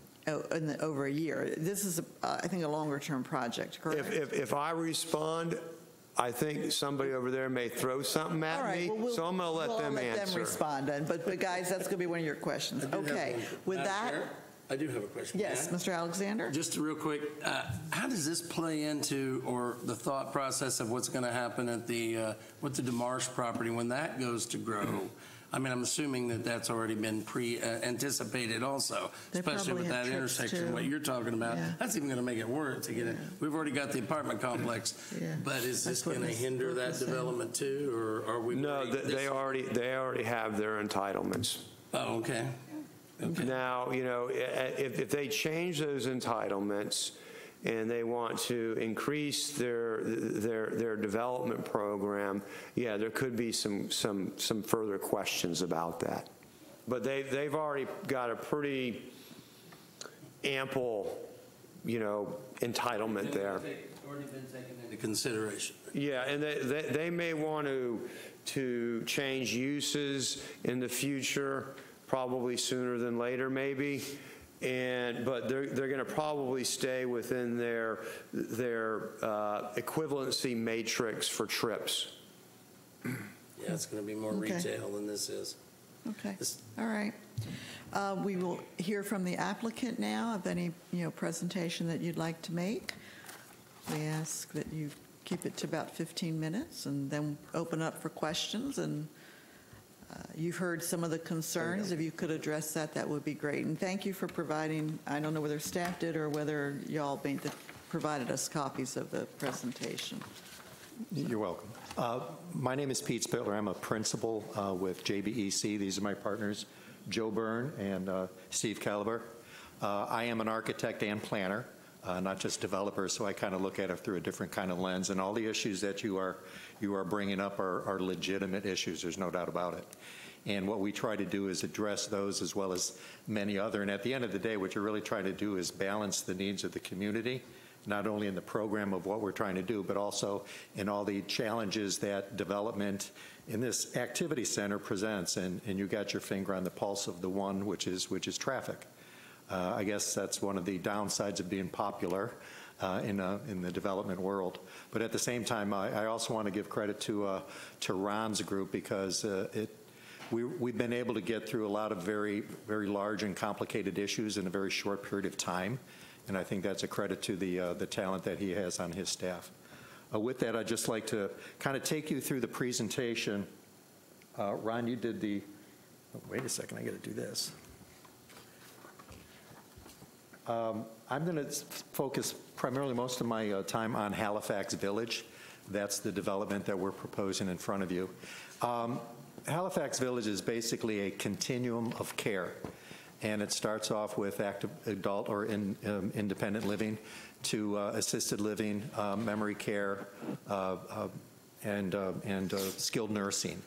over a year. This is, I think, a longer-term project, correct? If I respond, I think somebody over there may throw something at me, so I'm going to let them answer. Let them respond then. But guys, that's going to be one of your questions. Okay, with that. I do have a question. Yes, Mr. Alexander? Just real quick, how does this play into, or the thought process of what's going to happen at with the DeMarche property when that goes to grow? I mean, I'm assuming that that's already been anticipated also, especially with that intersection, what you're talking about. Yeah. That's even going to make it worse to get it. We've already got the apartment complex, but is this going to hinder that development too, or are we? No, they already have their entitlements. Oh, okay. Okay. Now, if they change those entitlements and they want to increase their development program, yeah, there could be some further questions about that. But they've already got a pretty ample, entitlement there. Already been taken into consideration. Yeah, and they may want to change uses in the future. Probably sooner than later, maybe, but they're going to probably stay within their equivalency matrix for trips. Yeah, it's going to be more retail than this is. Okay. All right. We will hear from the applicant now of any presentation that you'd like to make. We ask that you keep it to about 15 minutes and then open up for questions. And you've heard some of the concerns. If you could address that, that would be great. And thank you for providing, I don't know whether staff did or whether y'all provided us copies of the presentation. You're welcome. My name is Pete Spittler. I'm a principal with JBEC. These are my partners, Joe Byrne and Steve Caliber. I am an architect and planner, not just developer, so I kind of look at it through a different kind of lens. And all the issues that you are bringing up are legitimate issues. There's no doubt about it. And what we try to do is address those as well as many other. And at the end of the day, what you're really trying to do is balance the needs of the community, not only in the program of what we're trying to do, but also in all the challenges that development in this activity center presents. And you got your finger on the pulse of the one, which is traffic. I guess that's one of the downsides of being popular in the development world. But at the same time, I also want to give credit to Ron's group, because we've been able to get through a lot of very, very large and complicated issues in a very short period of time. And I think that's a credit to the talent that he has on his staff. With that, I'd just like to kind of take you through the presentation. Ron, you did the, oh, wait a second, I got to do this. I'm going to focus primarily most of my time on Halifax Village. That's the development that we're proposing in front of you. Halifax Village is basically a continuum of care, and it starts off with active adult or independent living to assisted living, memory care, and skilled nursing.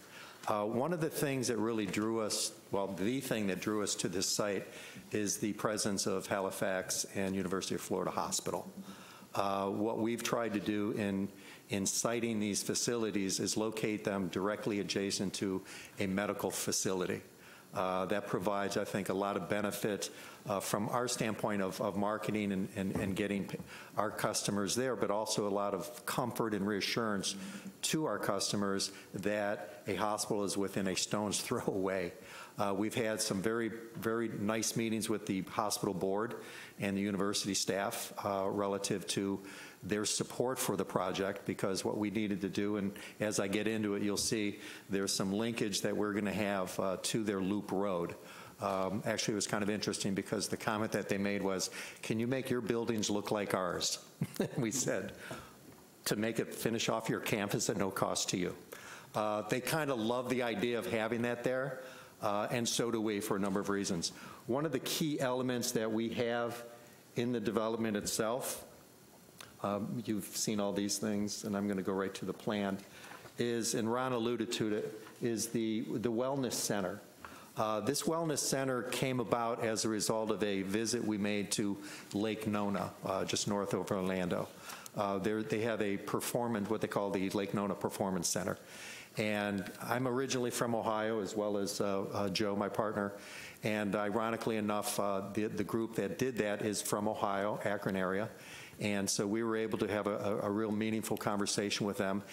One of the things that really drew us, well, the thing that drew us to this site is the presence of Halifax and University of Florida Hospital. What we've tried to do in siting these facilities is locate them directly adjacent to a medical facility. That provides, I think, a lot of benefit from our standpoint of marketing and getting our customers there, but also a lot of comfort and reassurance to our customers that a hospital is within a stone's throw away. We've had some very, very nice meetings with the hospital board and the university staff relative to their support for the project, because what we needed to do, and as I get into it, you'll see there's some linkage that we're going to have to their loop road. Actually, it was kind of interesting because the comment that they made was, can you make your buildings look like ours? We said, to make it finish off your campus at no cost to you. They kind of love the idea of having that there, and so do we, for a number of reasons. One of the key elements that we have in the development itself, you've seen all these things, and I'm going to go right to the plan, is, and Ron alluded to it, is the wellness center. This wellness center came about as a result of a visit we made to Lake Nona, just north of Orlando. They have a performance, what they call the Lake Nona Performance Center. And I'm originally from Ohio, as well as Joe, my partner. And ironically enough, the group that did that is from Ohio, Akron area. And so we were able to have a real meaningful conversation with them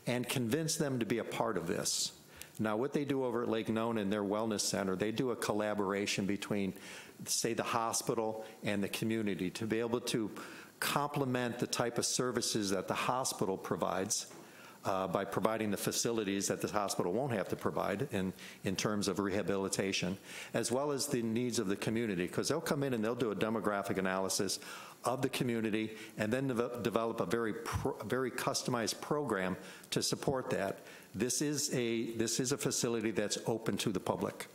and convince them to be a part of this. Now, what they do over at Lake Nona in their wellness center, they do a collaboration between, say, the hospital and the community to be able to complement the type of services that the hospital provides by providing the facilities that the hospital won't have to provide in terms of rehabilitation, as well as the needs of the community, because they'll come in and they'll do a demographic analysis of the community and then develop a very customized program to support that. This is a facility that's open to the public.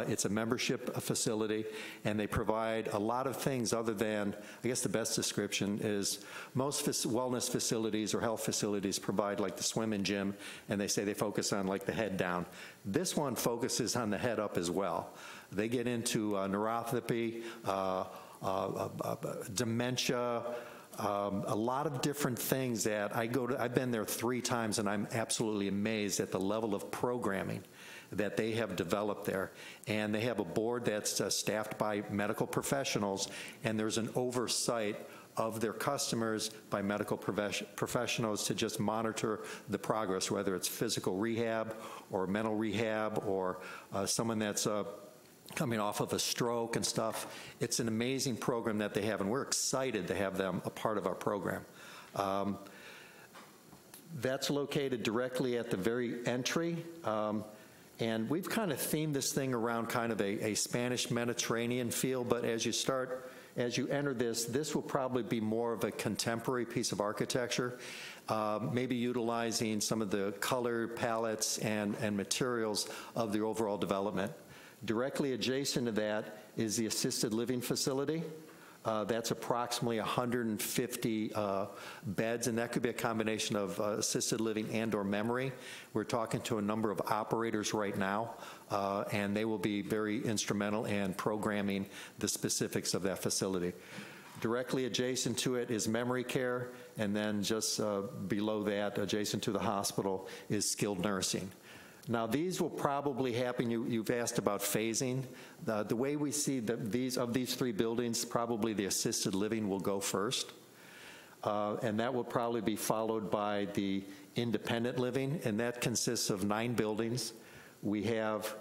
It's a membership facility, and they provide a lot of things other than, I guess the best description is most wellness facilities or health facilities provide like the swim and gym, and they say they focus on like the head down. This one focuses on the head up as well. They get into neuropathy, dementia, a lot of different things that I've been there 3 times, and I'm absolutely amazed at the level of programming that they have developed there. And they have a board that's staffed by medical professionals, and there's an oversight of their customers by medical professionals to just monitor the progress, whether it's physical rehab or mental rehab or someone that's coming off of a stroke and stuff. It's an amazing program that they have, and we're excited to have them a part of our program. That's located directly at the very entry. And we've kind of themed this thing around kind of a Spanish Mediterranean feel, but as you enter this will probably be more of a contemporary piece of architecture, maybe utilizing some of the color palettes and materials of the overall development. Directly adjacent to that is the assisted living facility. That's approximately 150 beds, and that could be a combination of assisted living and/or memory. We're talking to a number of operators right now, and they will be very instrumental in programming the specifics of that facility. Directly adjacent to it is memory care, and then just below that, adjacent to the hospital, is skilled nursing. Now, these will probably happen. You've asked about phasing. The way we see these 3 buildings, probably the assisted living will go first, and that will probably be followed by the independent living, and that consists of 9 buildings. We have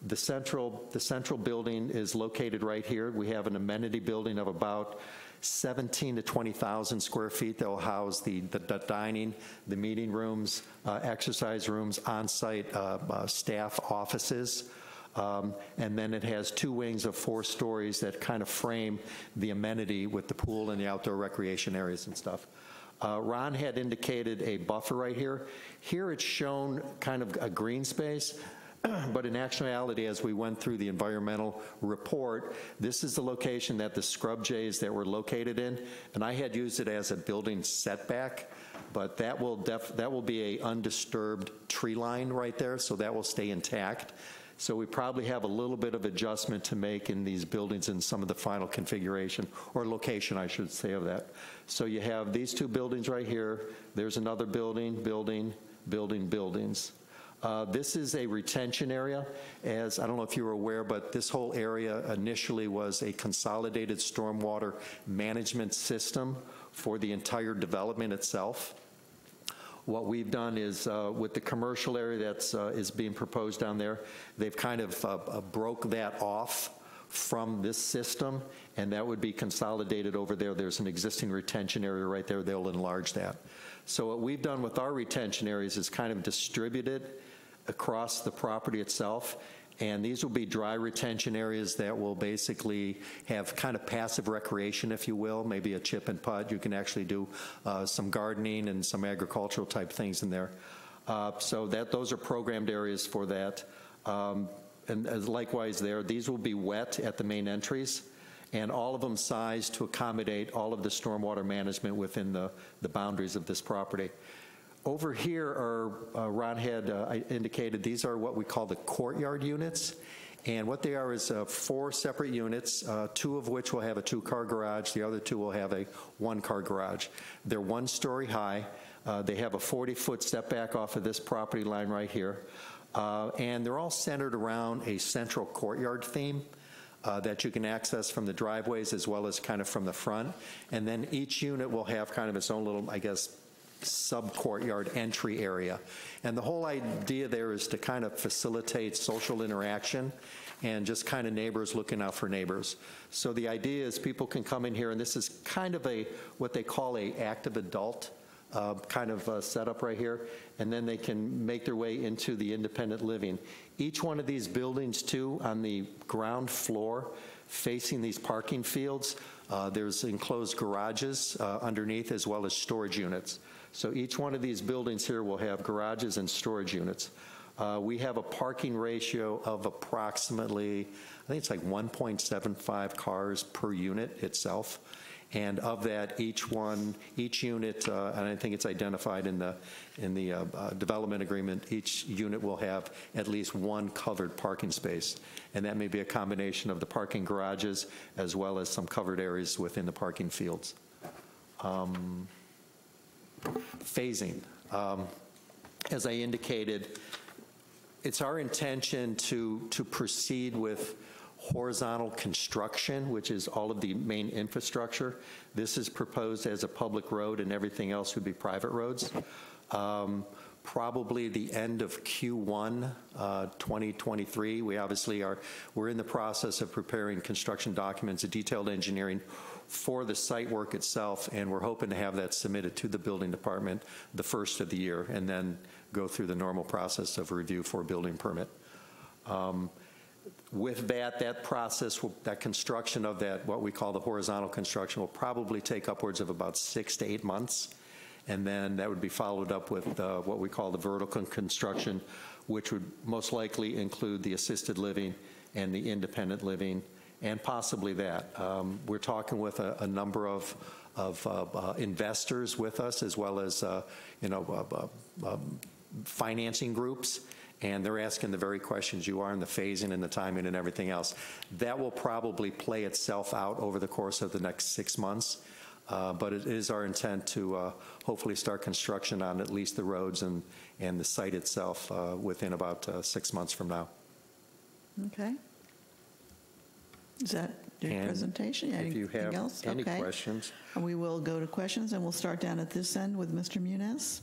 the central building is located right here. We have an amenity building of about 17 to 20,000 square feet that will house the dining, the meeting rooms, exercise rooms, on-site staff offices. And then it has 2 wings of 4 stories that kind of frame the amenity with the pool and the outdoor recreation areas and stuff. Ron had indicated a buffer right here. Here it's shown kind of a green space. But in actuality, as we went through the environmental report, this is the location that the scrub jays that were located in, and I had used it as a building setback, but that will be a undisturbed tree line right there, so that will stay intact. So we probably have a little bit of adjustment to make in these buildings in some of the final configuration, or location, I should say, of that. So you have these 2 buildings right here. There's another buildings. This is a retention area. As I don't know if you were aware, but this whole area initially was a consolidated stormwater management system for the entire development itself. What we've done is, with the commercial area that is being proposed down there, they've kind of broke that off from this system, and that would be consolidated over there. There's an existing retention area right there. They'll enlarge that. So what we've done with our retention areas is kind of distributed across the property itself, and these will be dry retention areas that will basically have kind of passive recreation, if you will, maybe a chip and putt. You can actually do some gardening and some agricultural type things in there. So those are programmed areas for that. And as likewise there, these will be wet at the main entries, and all of them sized to accommodate all of the stormwater management within the boundaries of this property. Over here are, Ron had indicated, these are what we call the Courtyard Units. And what they are is 4 separate units, 2 of which will have a 2-car garage. The other 2 will have a 1-car garage. They're 1-story high. They have a 40-foot setback off of this property line right here. And they're all centered around a central courtyard theme that you can access from the driveways as well as kind of from the front. And then each unit will have kind of its own little, I guess, sub-courtyard entry area. And the whole idea there is to kind of facilitate social interaction and just kind of neighbors looking out for neighbors. So the idea is people can come in here, and this is kind of what they call a active adult kind of setup right here, and then they can make their way into the independent living. Each one of these buildings, too, on the ground floor, facing these parking fields, there's enclosed garages underneath as well as storage units. So each one of these buildings here will have garages and storage units. We have a parking ratio of approximately, I think it's like 1.75 cars per unit itself. And of that, each unit, and I think it's identified in the development agreement, each unit will have at least 1 covered parking space. And that may be a combination of the parking garages as well as some covered areas within the parking fields. Phasing. As I indicated, it's our intention to proceed with horizontal construction, which is all of the main infrastructure. This is proposed as a public road, and everything else would be private roads. Probably the end of Q1 2023. We're in the process of preparing construction documents, detailed engineering for the site work itself, and we're hoping to have that submitted to the building department the first of the year, and then go through the normal process of review for a building permit. With that process, that construction of that, what we call the horizontal construction, will probably take upwards of about 6 to 8 months. And then that would be followed up with what we call the vertical construction, which would most likely include the assisted living and the independent living and possibly that. We're talking with a number of investors with us, as well as financing groups, and they're asking the very questions you are, and the phasing and the timing and everything else. That will probably play itself out over the course of the next 6 months, but it is our intent to hopefully start construction on at least the roads and the site itself within about 6 months from now. Okay. Is that your presentation? If you Anything have else? any Okay. questions. And we will go to questions, and we'll start down at this end with Mr. Muniz.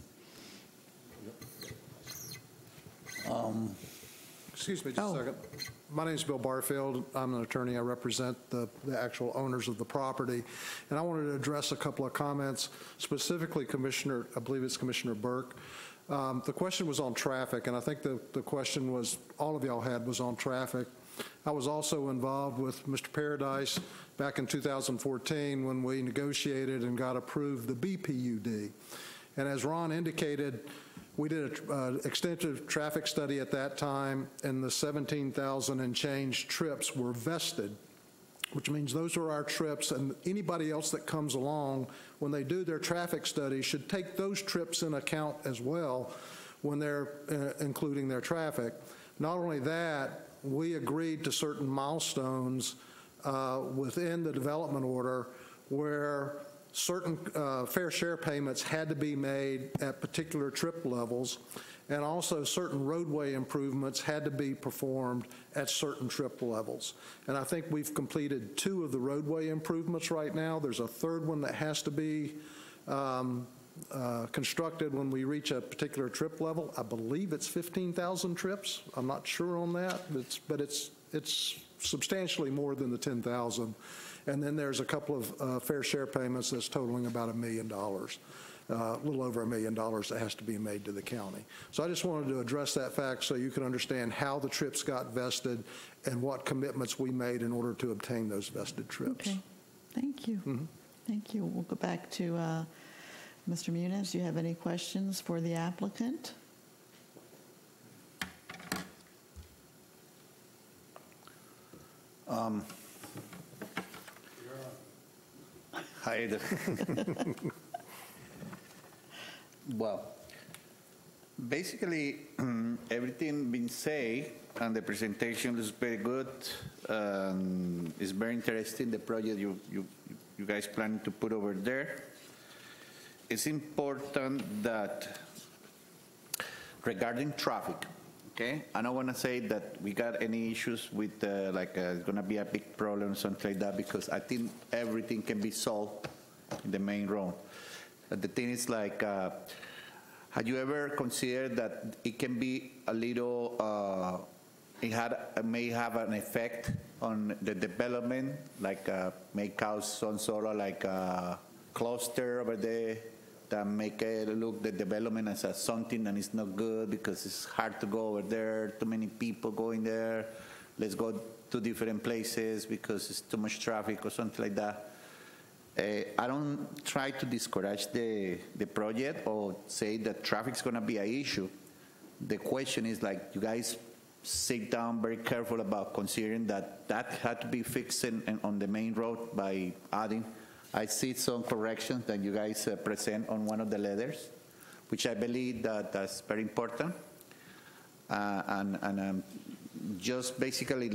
Excuse me just a second. My name is Bill Barfield. I'm an attorney. I represent the actual owners of the property. And I wanted to address a couple of comments, specifically Commissioner, I believe it's Commissioner Burke. The question was on traffic, and I think the question was, all of y'all had was on traffic. I was also involved with Mr. Paradise back in 2014 when we negotiated and got approved the BPUD. And as Ron indicated, we did an extensive traffic study at that time, and the 17,000 and change trips were vested, which means those are our trips, and anybody else that comes along, when they do their traffic study, should take those trips in account as well when they're including their traffic. Not only that, we agreed to certain milestones within the development order where certain fair share payments had to be made at particular trip levels, and also certain roadway improvements had to be performed at certain trip levels. And I think we've completed 2 of the roadway improvements right now. There's a third one that has to be constructed when we reach a particular trip level. I believe it's 15,000 trips. I'm not sure on that, but it's substantially more than the 10,000. And then there's a couple of fair share payments that's totaling about $1 million, a little over $1 million that has to be made to the county. So I just wanted to address that fact so you can understand how the trips got vested and what commitments we made in order to obtain those vested trips. Okay. Thank you. Mm-hmm. Thank you. We'll go back to Mr. Muniz. Do you have any questions for the applicant? Hi. Well, basically, everything been said, and the presentation is very good. It's very interesting, the project you guys plan to put over there. It's important that regarding traffic, okay? I don't want to say that we got any issues with it's going to be a big problem or something like that, because I think everything can be solved in the main road. But the thing is have you ever considered that it can be a little, it may have an effect on the development, may cause some sort of cluster over there that make it look the development as something that is not good because it's hard to go over there, too many people going there, let's go to different places because it's too much traffic or something like that. I don't try to discourage the project or say that traffic's going to be an issue. The question is you guys sit down very careful about considering that had to be fixed on the main road by adding. I see some corrections that you guys present on one of the letters, which I believe that's very important. And just basically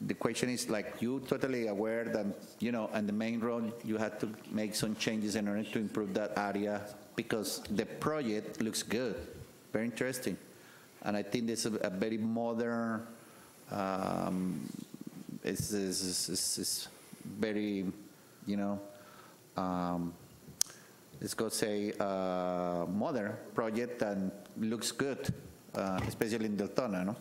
the question is you totally aware that, on the main road, you had to make some changes in order to improve that area because the project looks good, very interesting. And I think this is a very modern, it's very, let's go say modern project and looks good, especially in Deltona, no?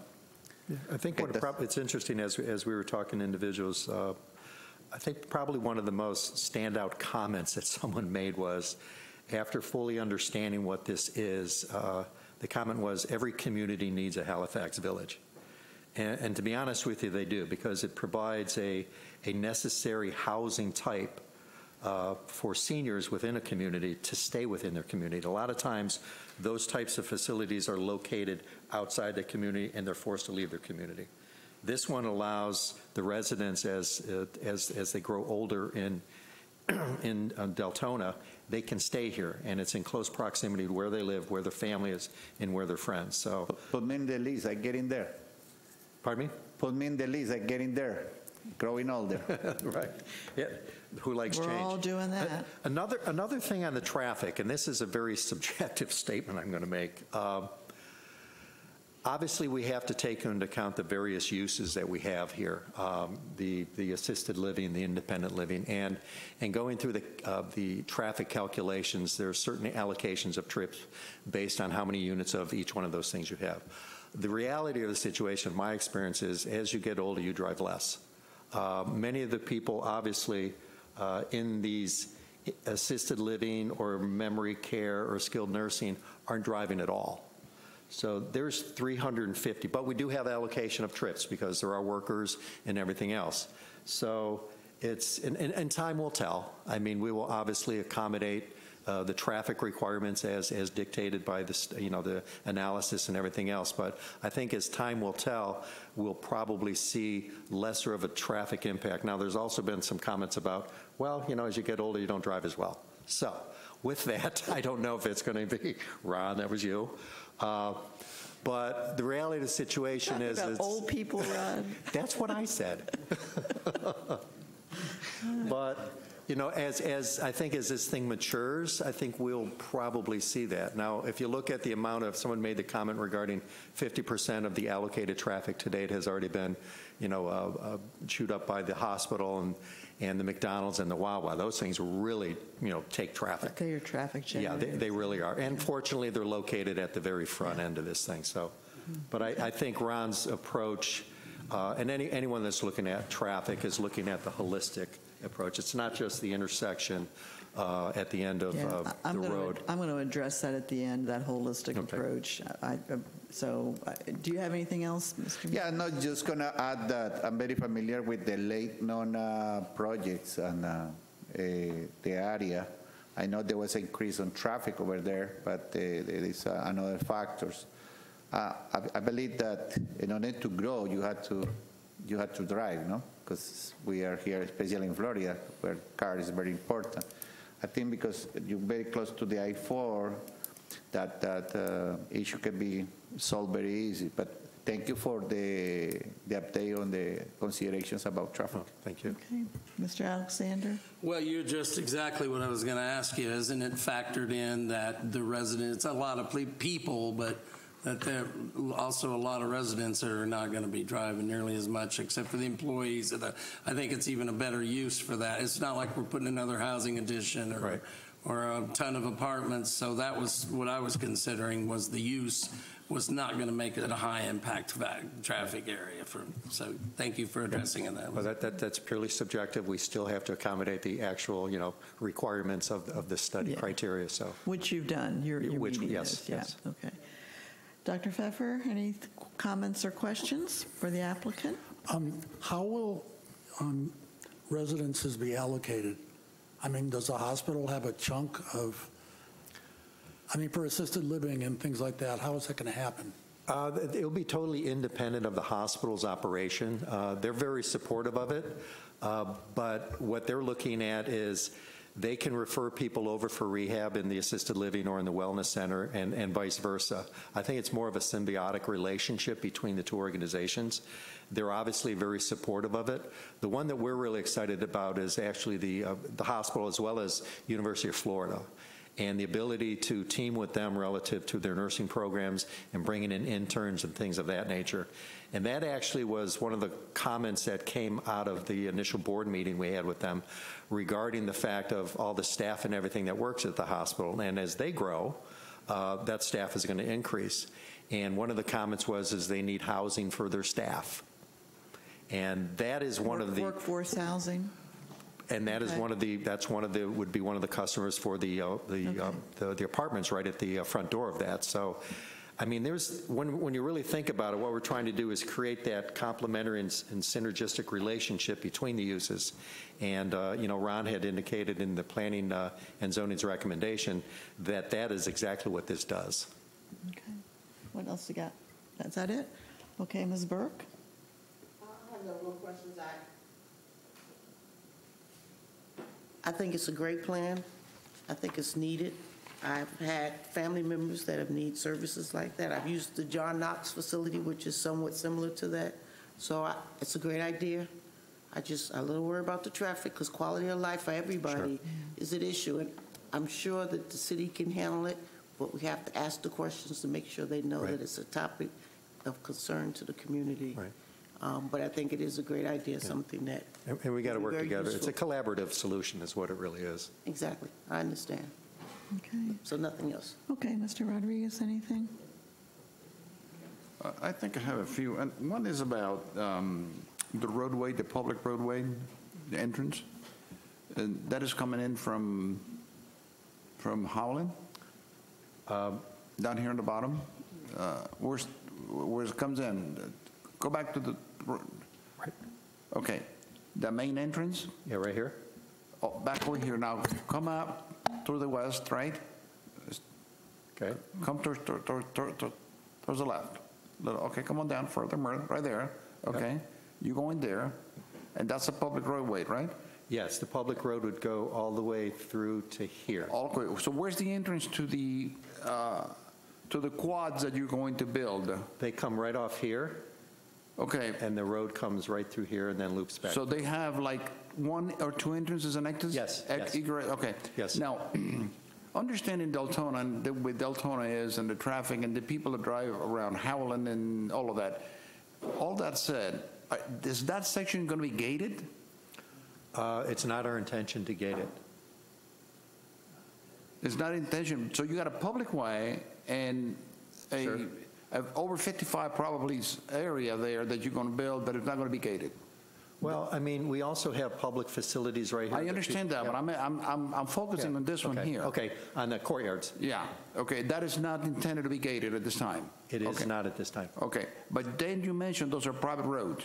Yeah, I think it's interesting as we were talking to individuals, I think probably one of the most standout comments that someone made was, after fully understanding what this is, the comment was, every community needs a Halifax village. And to be honest with you, they do, because it provides a necessary housing type for seniors within a community to stay within their community. A lot of times, those types of facilities are located outside the community, and they're forced to leave their community. This one allows the residents, as they grow older in Deltona, they can stay here, and it's in close proximity to where they live, where their family is, and where their friends. So, Put me in the list, I get in there. pardon me? Put me in the list, I get in there. Growing older. Right. Yeah. Who likes We're change? all doing that. Another thing on the traffic, and this is a very subjective statement I'm going to make. Obviously, we have to take into account the various uses that we have here, the assisted living, the independent living, and going through the traffic calculations, there are certain allocations of trips based on how many units of each one of those things you have. The reality of the situation, my experience is, as you get older, you drive less. Many of the people, obviously, in these assisted living or memory care or skilled nursing aren't driving at all. So there's 350, but we do have allocation of trips because there are workers and everything else. So it's, and time will tell. I mean, we will obviously accommodate the traffic requirements as dictated by the analysis and everything else. But I think as time will tell, we'll probably see lesser of a traffic impact. Now, there's also been some comments about, well, as you get older, you don't drive as well. So with that, I don't know if it's going to be, Ron, that was you. But the reality of the situation is about old people, Ron. That's what I said. But as I think as this thing matures, I think we'll probably see that. Now, if you look at the amount of, someone made the comment regarding 50% of the allocated traffic to date has already been, chewed up by the hospital and the McDonald's and the Wawa. Those things really, take traffic. They are traffic generators. Yeah, they really are. And fortunately, they're located at the very front end of this thing. So, but I think Ron's approach, and anyone that's looking at traffic is looking at the holistic approach. It's not just the intersection at the end of the road. I'm going to address that at the end, that holistic approach. Do you have anything else, Mr. Yeah, no, just going to add that I'm very familiar with the late known projects and the area. I know there was an increase on traffic over there, but there is another factors. I believe that in order to grow, you had to drive, no? Because we are here, especially in Florida, where car is very important. I think because you're very close to the I-4, that issue can be solved very easy. But thank you for the update on the considerations about traffic. Thank you. Okay. Mr. Alexander? Well, you're just exactly what I was going to ask you. Isn't it factored in that the residents, a lot of people, but that there are also a lot of residents that are not going to be driving nearly as much, except for the employees. I think it's even a better use for that. It's not like we're putting another housing addition or a ton of apartments. So that was what I was considering, was the use was not going to make it a high impact traffic area. So thank you for addressing it. Well, that's purely subjective. We still have to accommodate the actual, requirements of the study criteria. So which you've done. You're meeting this. Yes. Okay. Dr. Pfeffer, any comments or questions for the applicant? How will residences be allocated? I mean, does the hospital have a chunk of, for assisted living and things like that, how is that going to happen? It'll be totally independent of the hospital's operation. They're very supportive of it, but what they're looking at is they can refer people over for rehab in the assisted living or in the wellness center and vice versa. I think it's more of a symbiotic relationship between the two organizations. They're obviously very supportive of it. The one that we're really excited about is actually the hospital as well as University of Florida, and the ability to team with them relative to their nursing programs and bringing in interns and things of that nature. And that actually was one of the comments that came out of the initial board meeting we had with them regarding the fact of all the staff and everything that works at the hospital. And as they grow, that staff is going to increase. And one of the comments was they need housing for their staff. And that is one of the workforce housing. And that is would be one of the customers for the apartments right at the front door of that. So, when you really think about it, what we're trying to do is create that complementary and synergistic relationship between the uses. And Ron had indicated in the planning and zoning's recommendation that is exactly what this does. Okay. What else you got? Is that it? Okay, Ms. Burke. no questions. I think it's a great plan. I think it's needed. I've had family members that have need services like that. I've used the John Knox facility, which is somewhat similar to that. So it's a great idea. I'm a little worried about the traffic because quality of life for everybody is an issue. And I'm sure that the city can handle it, but we have to ask the questions to make sure they know that it's a topic of concern to the community. Right. But I think it is a great idea, something that. And we got to work together. Useful. It's a collaborative solution is what it really is. Exactly. I understand. Okay. So nothing else. Okay, Mr. Rodriguez, anything? I think I have a few, and one is about the roadway, the public roadway, the entrance. And that is coming in from Howland, down here on the bottom. Where it comes in, go back to the, right. Okay, the main entrance? Yeah, right here. Oh, back over here now, come up to the west, right? Okay. Come towards the left. Okay, come on down further, right there. Okay, yep. You go in there, and that's a public roadway, right? Yes, the public road would go all the way through to here. So where's the entrance to the quads that you're going to build? They come right off here. Okay. And the road comes right through here and then loops back. So they have like one or two entrances and exits? Yes. Okay. Yes. Now, understanding Deltona and the way Deltona is and the traffic and the people that drive around Howland and all that said, is that section going to be gated? It's not our intention to gate it. It's not intention. So you got a public way and a over 55 probably area there that you're going to build, but it's not going to be gated. Well, I mean, we also have public facilities right here. I understand that, but I'm focusing on this one here. Okay, on the courtyards. Yeah, okay, that is not intended to be gated at this time. It is not at this time. Okay, but then you mentioned those are private roads.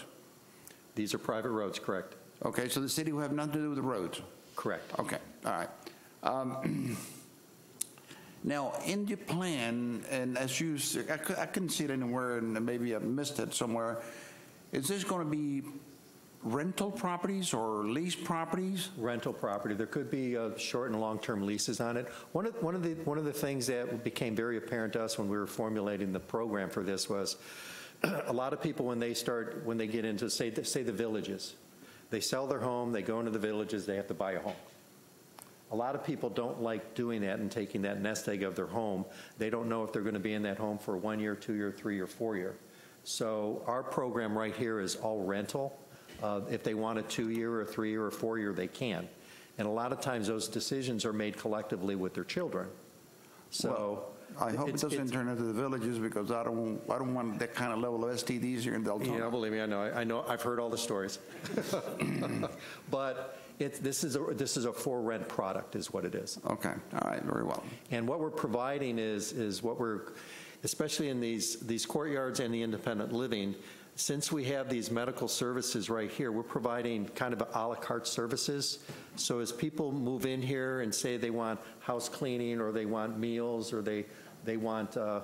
These are private roads, correct. Okay, so the city will have nothing to do with the roads? Correct. Okay, all right. Now, in your plan, and as you, I couldn't see it anywhere, and maybe I missed it somewhere, is this going to be rental properties or lease properties? Rental property. There could be short and long-term leases on it. One of the things that became very apparent to us when we were formulating the program for this was a lot of people when they get into say the villages, they sell their home, they go into the villages, they have to buy a home. A lot of people don't like doing that and taking that nest egg of their home. They don't know if they're going to be in that home for 1 year, 2 year, 3 or 4 year. So our program right here is all rental. If they want a 2 year or 3 year or 4 year, they can. And a lot of times those decisions are made collectively with their children. So I hope it doesn't turn into the villages because I don't want that kind of level of STDs here in Deltona. Yeah, believe me, I know. I've heard all the stories. But this is a for rent product, is what it is. Okay, all right, very well. And what we're providing is what we're, especially in these courtyards and the independent living. Since we have these medical services right here, we're providing kind of a la carte services. So as people move in here and say they want house cleaning or they want meals or they want a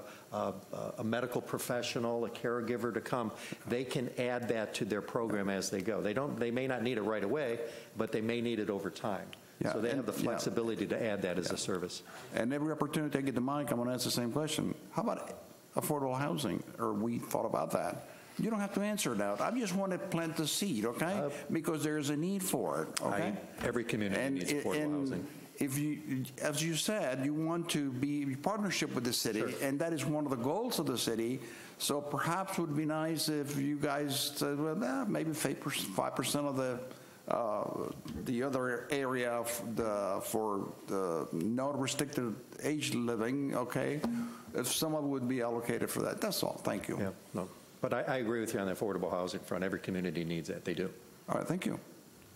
medical professional, a caregiver to come, they can add that to their program as they go. They may not need it right away, but they may need it over time. Yeah, so they have the flexibility to add that as a service. And every opportunity I get the mic, I'm going to ask the same question. How about affordable housing? Or we thought about that? You don't have to answer that. I just want to plant the seed, okay? Because there's a need for it, okay? Every community needs affordable housing. If you, as you said, you want to be in partnership with the city, and that is one of the goals of the city. So perhaps it would be nice if you guys said, well, maybe 5% of the other area for the non-restricted age living, okay? If some of it would be allocated for that. That's all. Thank you. Yeah, no. But I agree with you on the affordable housing front. Every community needs that. They do. All right, thank you.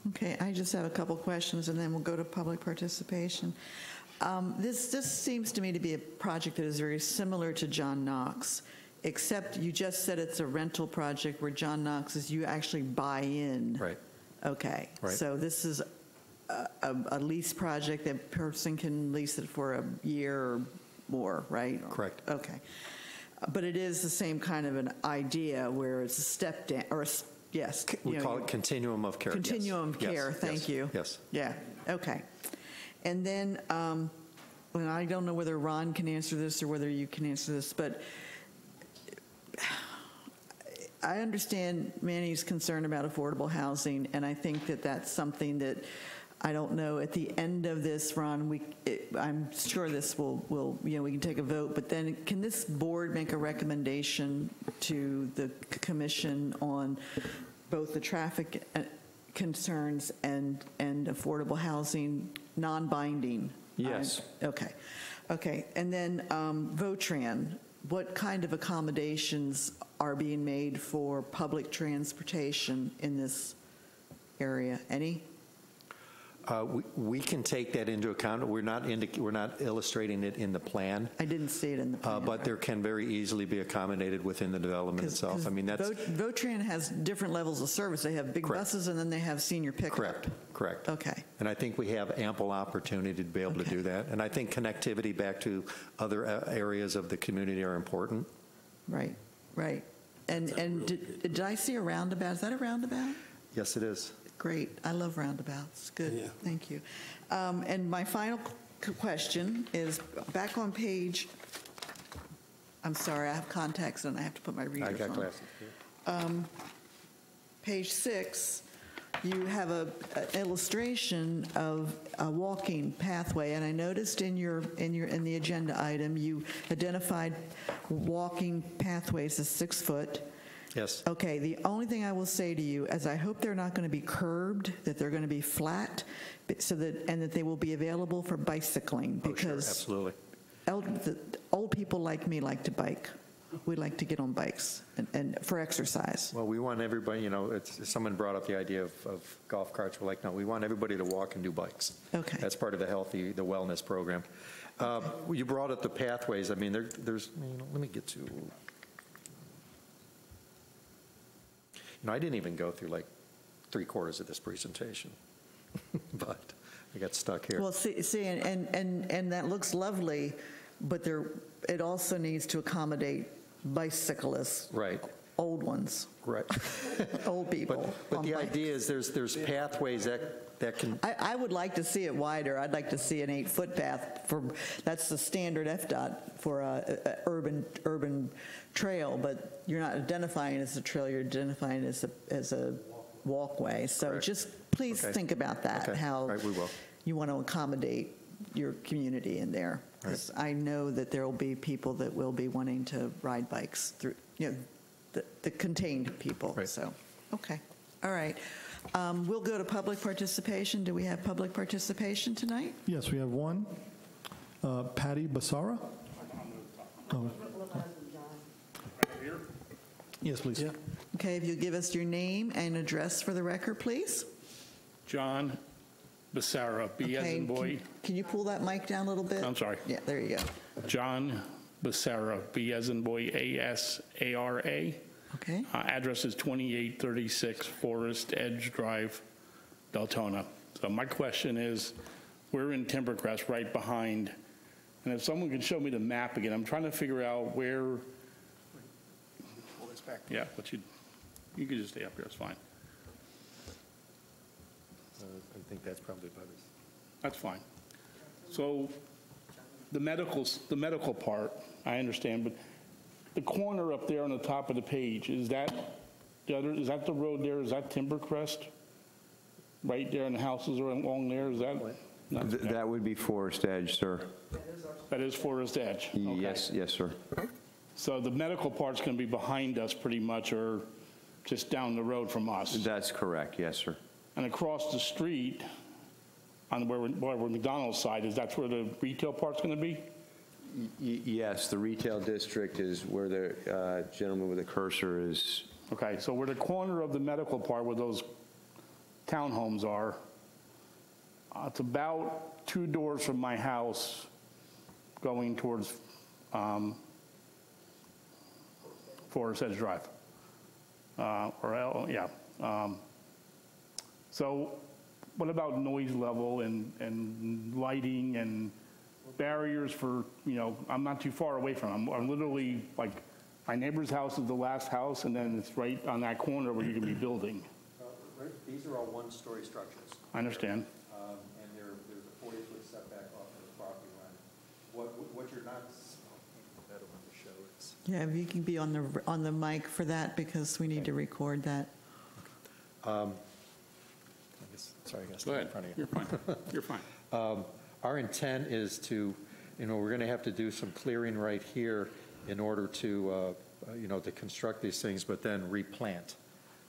Okay, I just have a couple questions, and then we'll go to public participation. This seems to me to be a project that is very similar to John Knox, except you just said it's a rental project where John Knox is you actually buy in. Right. Okay. Right. So this is a lease project that person can lease it for a year or more, right? Correct. Okay. But it is the same kind of an idea where it's a step down or yes. We call it continuum of care. Continuum of Yes. care, Yes. thank you. Yes. Yeah, okay. And then, and I don't know whether Ron can answer this or whether you can answer this, but I understand Manny's concern about affordable housing, and I think that that's something that, I don't know, at the end of this, Ron, I'm sure this will, we can take a vote, but then can this board make a recommendation to the commission on both the traffic concerns and affordable housing, non-binding? Yes. Okay. And then Votran, what kind of accommodations are being made for public transportation in this area? Any? We can take that into account. We're not illustrating it in the plan. I didn't see it in the plan. But there can very easily be accommodated within the development itself. I mean, that's Votran has different levels of service. They have big buses and then they have senior pickup. correct. Okay. And I think we have ample opportunity to be able to do that. And I think connectivity back to other areas of the community are important. Right. And did I see a roundabout? Is that a roundabout? Yes, it is. Great. I love roundabouts. Good. Yeah. Thank you. And my final question is back on page, I'm sorry, I have contacts and I have to put my readers on. I got glasses. Page 6, you have an illustration of a walking pathway, and I noticed in the agenda item you identified walking pathways as 6 foot. Yes. Okay, the only thing I will say to you is I hope they're not going to be curbed, that they're going to be flat, and that they will be available for bicycling, because absolutely. Old people like me like to bike. We like to get on bikes and for exercise. Well, we want everybody, someone brought up the idea of golf carts. We're like, no, we want everybody to walk and do bikes. Okay. That's part of the wellness program. You brought up the pathways. I mean, there's, let me get to, I didn't even go through like 3/4 of this presentation, but I got stuck here. Well, see, and that looks lovely, but it also needs to accommodate bicyclists. Right. Old ones. Right. Old people. But the idea is there's pathways that can. I would like to see it wider. I'd like to see an 8-foot path that's the standard FDOT for a urban trail, but you're not identifying it as a trail, you're identifying it as a walkway. So Correct. just please think about that, how Right, we will. you want to accommodate your community in there. Because I know that there will be people that will be wanting to ride bikes through, the contained people. Right. So, okay. All right. We'll go to public participation. Do we have public participation tonight? Yes, we have one. Patty Basara. Oh. Yes, please. Yeah. Okay, if you give us your name and address for the record, please. John Becerra, B as in boy. Can you pull that mic down a little bit? I'm sorry. Yeah, there you go. John Becerra, B as in boy, A-S-A-R-A. Okay. Address is 2836 Forest Edge Drive, Deltona. So my question is, we're in Timbercrest right behind, and if someone can show me the map again, I'm trying to figure out where. Pull this back. Yeah, but you can just stay up here, it's fine. I think that's probably about it. That's fine. So the medical part, I understand, but the corner up there on the top of the page, is that the road there? Is that Timbercrest? Right there, and the houses are along there, is that? That would be Forest Edge, sir. That is Forest Edge? Okay. Yes, sir. So the medical part's going to be behind us pretty much, or just down the road from us? That's correct, yes, sir. And across the street, on where McDonald's side, that's where the retail part's going to be? Yes, the retail district is where the gentleman with the cursor is. Okay, so where the corner of the medical part, where those townhomes are, it's about 2 doors from my house going towards Forest Edge Drive. So what about noise level and lighting and barriers for, I'm not too far away from them. I'm literally like My neighbor's house is the last house, and then it's right on that corner where you're going to be building. These are all one-story structures, I understand. and there's a 40-foot setback off of the property line. What you're not, better one to show is. Yeah, if you can be on the mic for that, because we need to record that. Sorry, I guess. Go ahead. You're fine. You're fine. Our intent is to, we're going to have to do some clearing right here in order to, to construct these things, but then replant.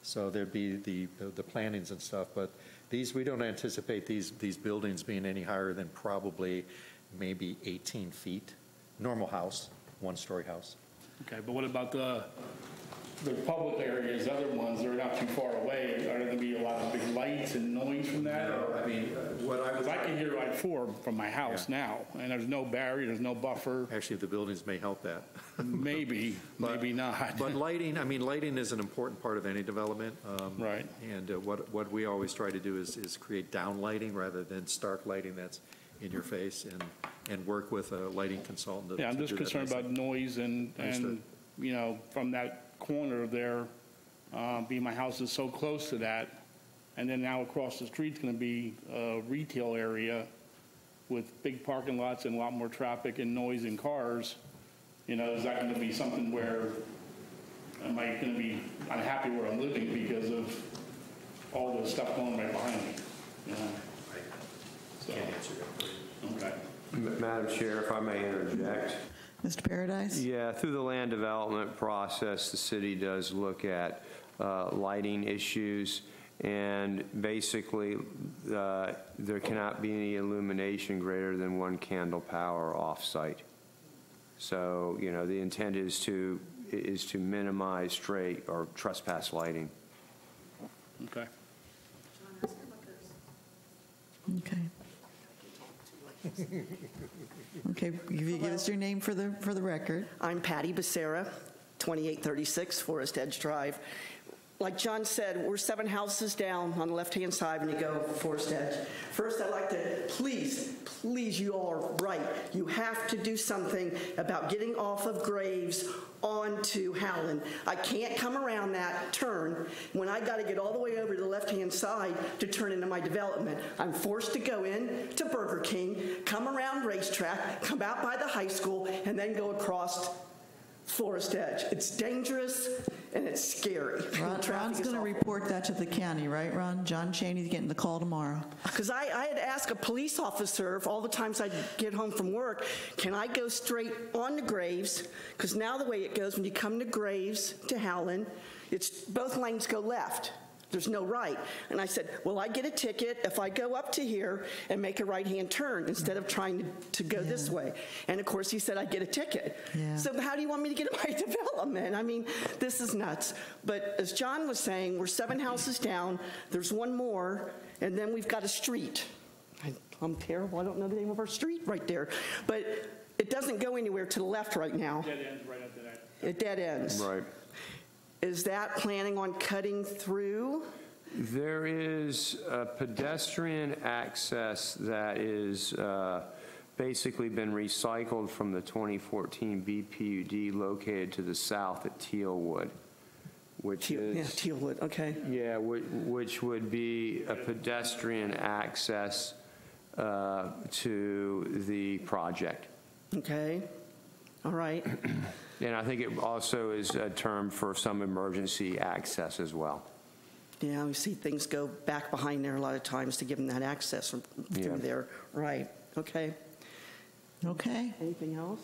So there'd be the plantings and stuff, but we don't anticipate these buildings being any higher than probably maybe 18 feet. Normal house, one-story house. Okay, but what about the public areas, other ones, they're not too far away? Are there going to be a lot of big lights and noise from that? No, I mean, Because I can hear I-4 from my house now, and there's no barrier, there's no buffer. Actually, the buildings may help that. Maybe, maybe not. But lighting is an important part of any development. Right. And what we always try to do is create down lighting rather than stark lighting that's in your face, and work with a lighting consultant. Yeah, I'm just concerned about noise and from that corner there, being my house is so close to that, and then now across the street's going to be a retail area with big parking lots and a lot more traffic and noise and cars. Is that going to be something where am I going to be unhappy where I'm living because of all the stuff going right behind me? So, okay. Madam Chair, if I may interject. Mr. Paradise? Yeah, through the land development process, the city does look at lighting issues, and basically there cannot be any illumination greater than 1 candle power off-site. So, the intent is to minimize stray or trespass lighting. Okay. Okay. Okay, if you give us your name for the record. I'm Patty Becerra, 2836 Forest Edge Drive. Like John said, we're 7 houses down on the left-hand side when you go Forest Edge. First, I'd like to, please, you all are right. You have to do something about getting off of Graves onto Howland. I can't come around that turn when I got to get all the way over to the left-hand side to turn into my development. I'm forced to go in to Burger King, come around Racetrack, come out by the high school, and then go across Forest Edge. It's dangerous and it's scary. Ron's going to report that to the county, right, Ron? John Cheney's getting the call tomorrow. Because I had asked a police officer all the times I'd get home from work, can I go straight on to Graves? Because now the way it goes, when you come to Graves to Howland, it's both lanes go left. There's no right. And I said, well, I get a ticket if I go up to here and make a right-hand turn instead of trying to go this way. And of course, he said I get a ticket. Yeah. So how do you want me to get in my development? I mean, this is nuts. But as John was saying, we're 7 houses down. There's 1 more, and then we've got a street. I'm terrible. I don't know the name of our street right there. But it doesn't go anywhere to the left right now. Dead ends right after that. It dead ends. Right. Is that planning on cutting through? There is a pedestrian access that is basically been recycled from the 2014 BPUD located to the south at Tealwood, which is... Yeah, Tealwood, okay. Yeah, which would be a pedestrian access to the project. Okay, all right. And I think it also is a term for some emergency access as well. Yeah, we see things go back behind there a lot of times to give them that access through there. Right, okay. Okay. Anything else?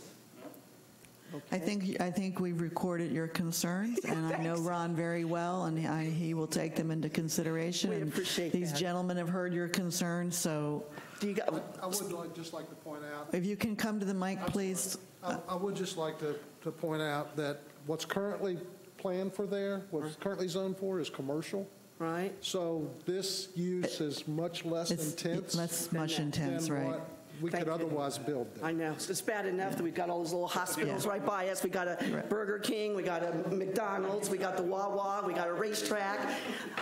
Okay. I think we've recorded your concerns, and I know Ron very well, and he will take them into consideration. We appreciate These that. gentlemen have heard your concerns, so I would just like to point out. if you can come to the mic, please. I would just like to point out that what's currently planned for there, what's currently zoned for is commercial. Right. So this use is much less intense. Much intense, right. we could otherwise build there. I know. It's bad enough that we've got all those little hospitals right by us. We got a Burger King, we got a McDonald's, we got the Wawa, we got a racetrack.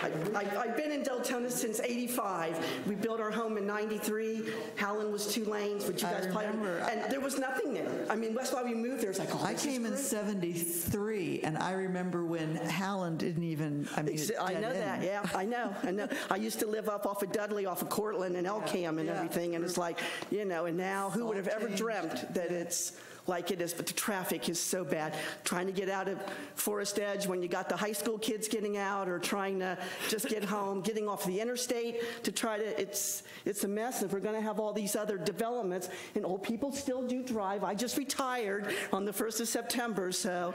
I've been in Deltona since '85. We built our home in '93. Howland was 2 lanes, which you guys probably remember. And there was nothing there. I mean, that's why we moved there. It's like, oh, I came in '73, and I remember when Howland didn't even. I mean, I know that. Yeah, I know. I used to live up off of Dudley, off of Cortland and Elkham and everything, and it's like, you know, and now who would have ever dreamt that it's like it is, but the traffic is so bad. Trying to get out of Forest Edge when you got the high school kids getting out, or trying to just get home, getting off the interstate to try to, it's a mess. If we're going to have all these other developments, and old people still do drive. I just retired on the 1st of September, so,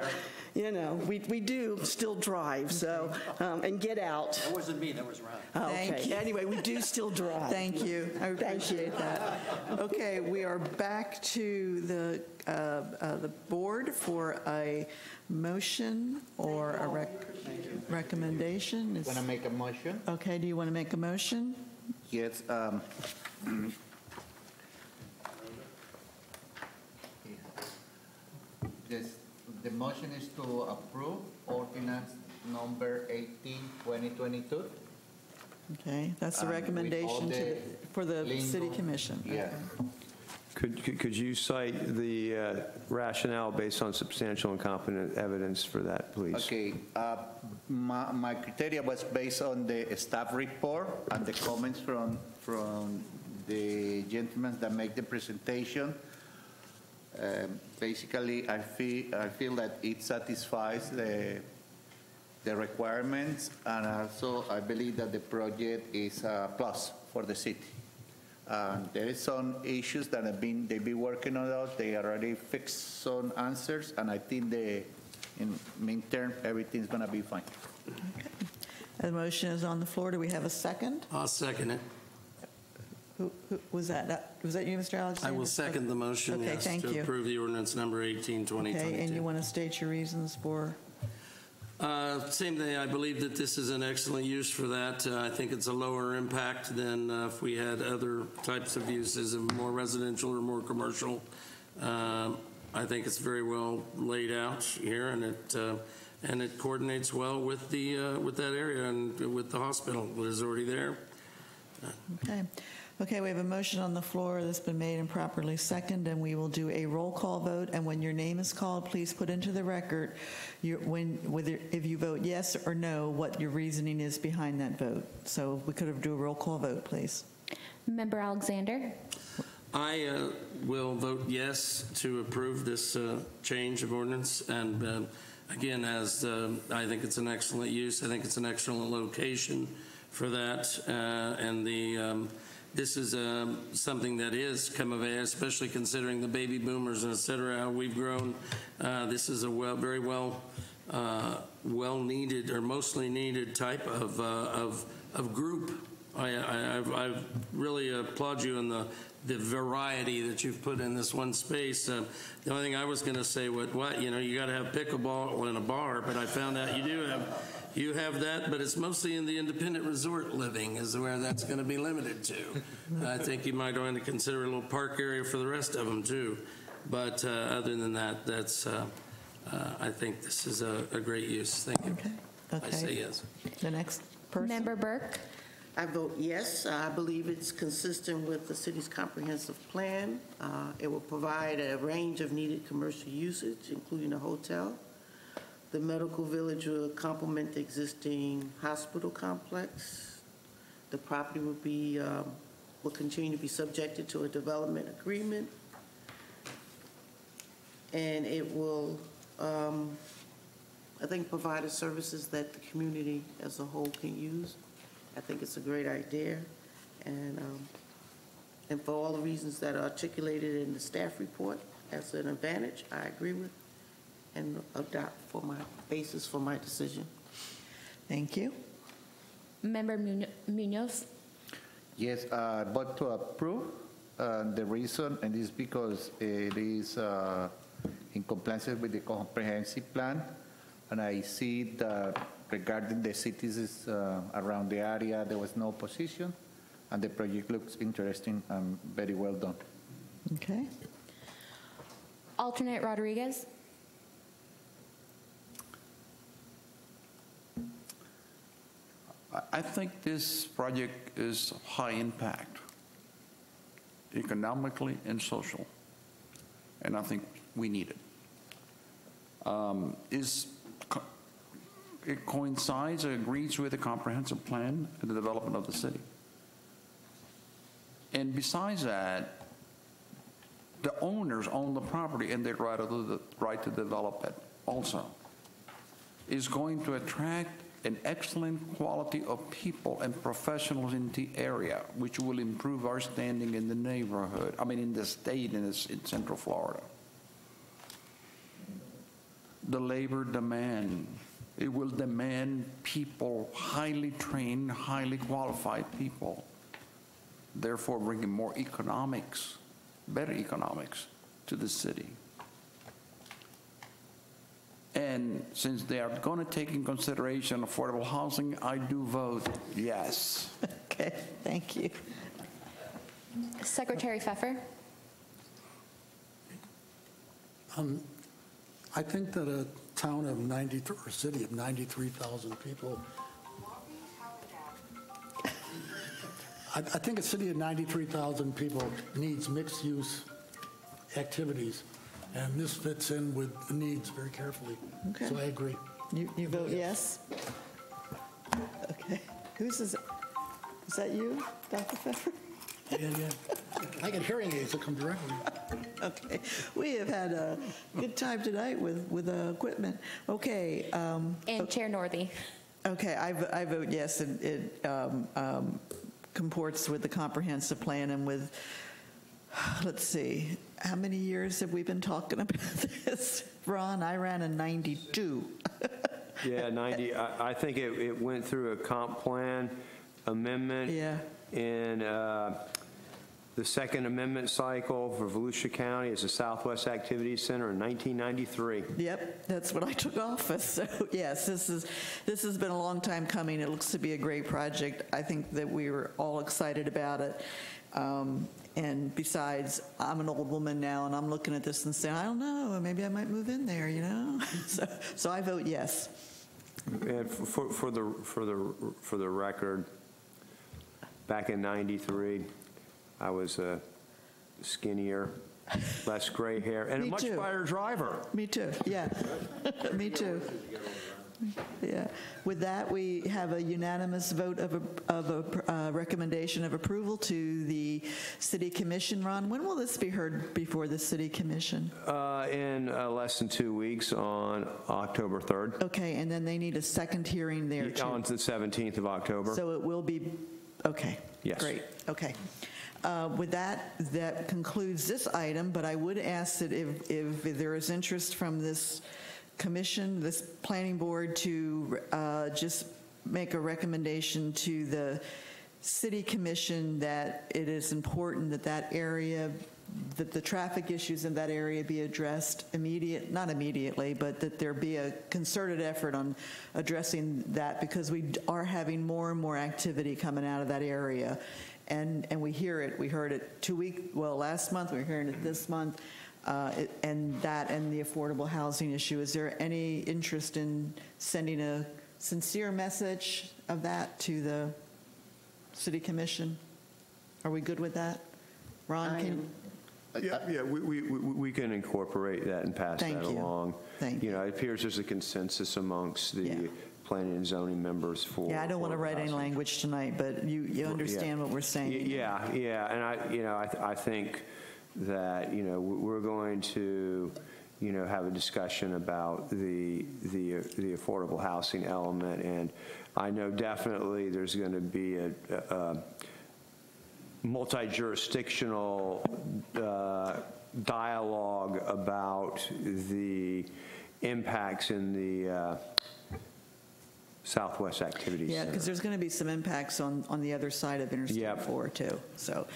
you know, we do still drive, so, and get out. That wasn't me, that was Ron. Okay, anyway, we do still drive. Thank you. I appreciate that. Okay, we are back to the board for a motion or a recommendation. Want to make a motion? Okay, do you want to make a motion? Yes. The motion is to approve ordinance number 18, 2022. Okay, that's the recommendation for the city commission. Yeah. Could you cite the rationale based on substantial and competent evidence for that, please? Okay. My criteria was based on the staff report and the comments from the gentlemen that make the presentation. Basically, I feel that it satisfies the requirements, and also I believe that the project is a plus for the city. There is some issues that they've been working on those. They already fixed some answers, and I think in midterm everything's going to be fine. Okay. The motion is on the floor. Do we have a second? I'll second it. Who was that? Was that you, Mr. Alexander? I will second the motion, okay, yes, thank to you. approve the ordinance number 18, 2022. Okay, and you want to state your reasons for? Same thing. I believe that this is an excellent use for that. I think it's a lower impact than if we had other types of uses, more residential or more commercial. I think it's very well laid out here, and it coordinates well with that area and with the hospital that is already there. Okay. Okay, we have a motion on the floor that's been made and properly seconded, and we will do a roll call vote. And when your name is called, please put into the record if you vote yes or no, what your reasoning is behind that vote. So we could do a roll call vote, please. Member Alexander? I will vote yes to approve this change of ordinance. And again, as I think it's an excellent use. I think it's an excellent location for that. This is something that is come of age, especially considering the baby boomers and et cetera, how we've grown. This is a very well needed or mostly needed type of group. I really applaud you in the variety that you've put in this one space. The only thing I was going to say, you got to have pickleball in a bar, but I found out you have that, but it's mostly in the independent resort living is where that's going to be limited to. I think you might want to consider a little park area for the rest of them too. But other than that, I think this is a great use. Thank you. Okay. I say yes. The next person. Member Burke? I vote yes. I believe it's consistent with the city's comprehensive plan. It will provide a range of needed commercial usage, including a hotel. The medical village will complement the existing hospital complex. The property will continue to be subjected to a development agreement. And it will, I think, provide the services that the community as a whole can use. I think it's a great idea. And for all the reasons that are articulated in the staff report as an advantage, I agree with and adopt for my basis for my decision. Thank you. Member Munoz? Yes, but to approve, the reason, and this is because it is in compliance with the comprehensive plan, and I see that regarding the cities around the area, there was no opposition, and the project looks interesting and very well done. Okay. Alternate Rodriguez. I think this project is high impact, economically and social, and I think we need it. It coincides or agrees with the comprehensive plan and the development of the city. And besides that, the owners own the property and they right to develop it also. Is going to attract an excellent quality of people and professionals in the area, which will improve our standing in the neighborhood, in the state and in Central Florida. The labor demand, it will demand people, highly trained, highly qualified people, therefore bringing more economics, better economics to the city. And since they are going to take in consideration affordable housing, I do vote yes. Okay, thank you. Secretary Pfeffer. I think that a town of 93, or city of 93,000 people, I think a city of 93,000 people needs mixed-use activities, and this fits in with the needs very carefully. Okay. So I agree. You vote yes? Okay. Is that you, Dr. Pfeffer? Yeah. I get hearing aids that come directly. Okay. We have had a good time tonight with equipment. Okay. And Chair Northey. Okay, I vote yes. It comports with the comprehensive plan and with, let's see, how many years have we been talking about this? Ron, I ran in 92. Yeah, 90. I think it went through a comp plan amendment. Yeah. In the second amendment cycle for Volusia County as a Southwest Activities Center in 1993. Yep, that's when I took office. So yes, this has been a long time coming. It looks to be a great project. I think that we were all excited about it. And besides, I'm an old woman now, and I'm looking at this and saying, I don't know, maybe I might move in there, you know. So I vote yes. And for the record, back in '93, I was skinnier, less gray hair, and a much better driver. Me too. Yeah. Me too. Yeah. With that, we have a unanimous vote of a recommendation of approval to the City Commission. Ron, when will this be heard before the City Commission? In less than 2 weeks on October 3rd. Okay, and then they need a second hearing there too. On the 17th of October. So it will be, okay. Yes. Great, okay. With that concludes this item, but I would ask that if there is interest from this commission, this planning board, to just make a recommendation to the city commission that it is important that that area, that the traffic issues in that area be addressed not immediately, but that there be a concerted effort on addressing that, because we are having more and more activity coming out of that area. And we hear it. We heard it last month, we're hearing it this month. And the affordable housing issue. Is there any interest in sending a sincere message of that to the City Commission? Are we good with that? Ron, Yeah, we can incorporate that and pass that along. Thank you. It appears there's a consensus amongst the planning and zoning members for. Yeah, I don't want to write any language tonight, but you understand what we're saying. Yeah, and I think that we're going to have a discussion about the affordable housing element, and I know definitely there's going to be a multi-jurisdictional dialogue about the impacts in the Southwest Activities Yeah, because there's going to be some impacts on the other side of Interstate 4 too. So,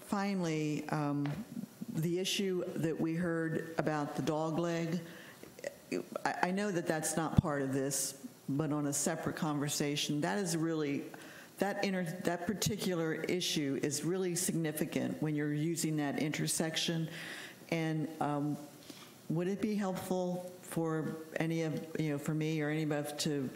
finally, the issue that we heard about the dog leg, I know that that's not part of this, but on a separate conversation, that is really that particular issue is really significant when you're using that intersection. And would it be helpful for any of, for me or anybody to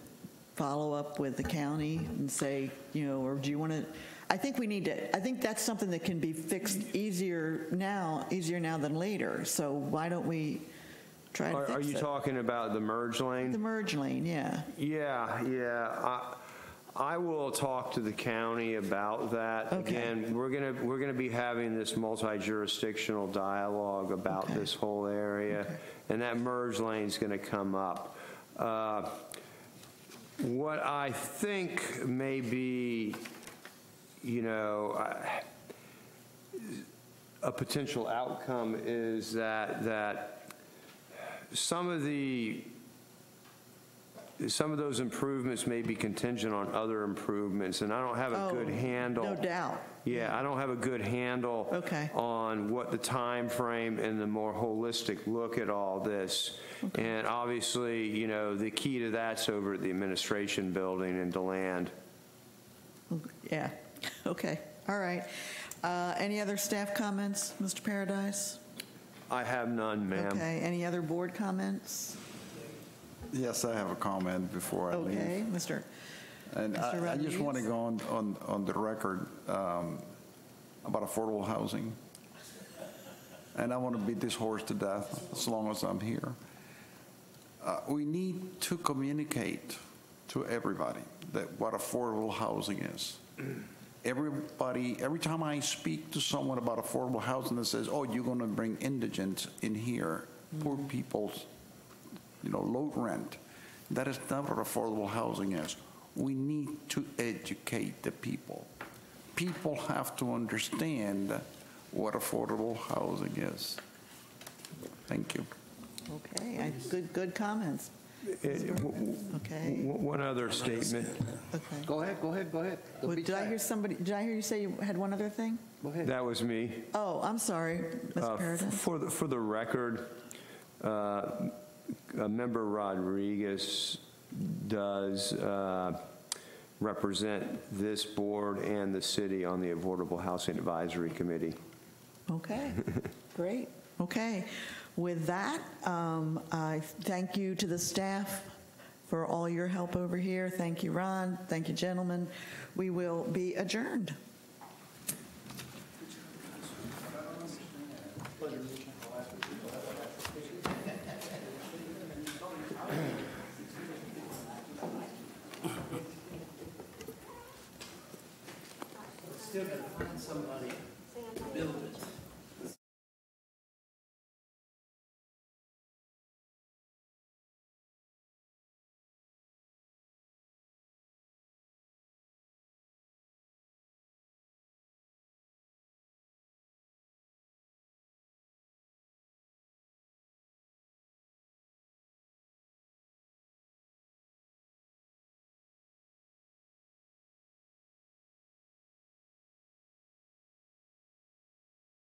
follow up with the county and say, or do you want to, I think that's something that can be fixed easier now than later. So why don't we try to fix it? Are you talking about the merge lane? The merge lane, yeah. Yeah. I will talk to the county about that. Okay. Again, we're gonna be having this multi-jurisdictional dialogue about this whole area, and that merge lane is going to come up. What I think may be, a potential outcome is that some of those improvements may be contingent on other improvements, and I don't have a good handle. No doubt. Yeah, I don't have a good handle on what the time frame and the more holistic look at all this. And obviously, the key to that's over at the administration building in DeLand. Yeah. Okay. All right. Any other staff comments, Mr. Paradise? I have none, ma'am. Okay. Any other board comments? Yes, I have a comment before I leave. Okay, Mr. And I just want to go on the record about affordable housing. And I want to beat this horse to death as long as I'm here. We need to communicate to everybody that what affordable housing is. Every time I speak to someone about affordable housing that says, oh, you're going to bring indigents in here, poor people's, low rent. That is not what affordable housing is. We need to educate the people. People have to understand what affordable housing is. Thank you. Okay, good comments. Okay. One other statement. Okay. Go ahead. Well, did I hear you say you had one other thing? Go ahead. That was me. Oh, I'm sorry, Mr. Paradise. For the record, Member Rodriguez does represent this board and the city on the Affordable Housing Advisory Committee. Okay, great. Okay, with that, I thank you to the staff for all your help over here. Thank you, Ron. Thank you, gentlemen. We will be adjourned. Still got to find somebody.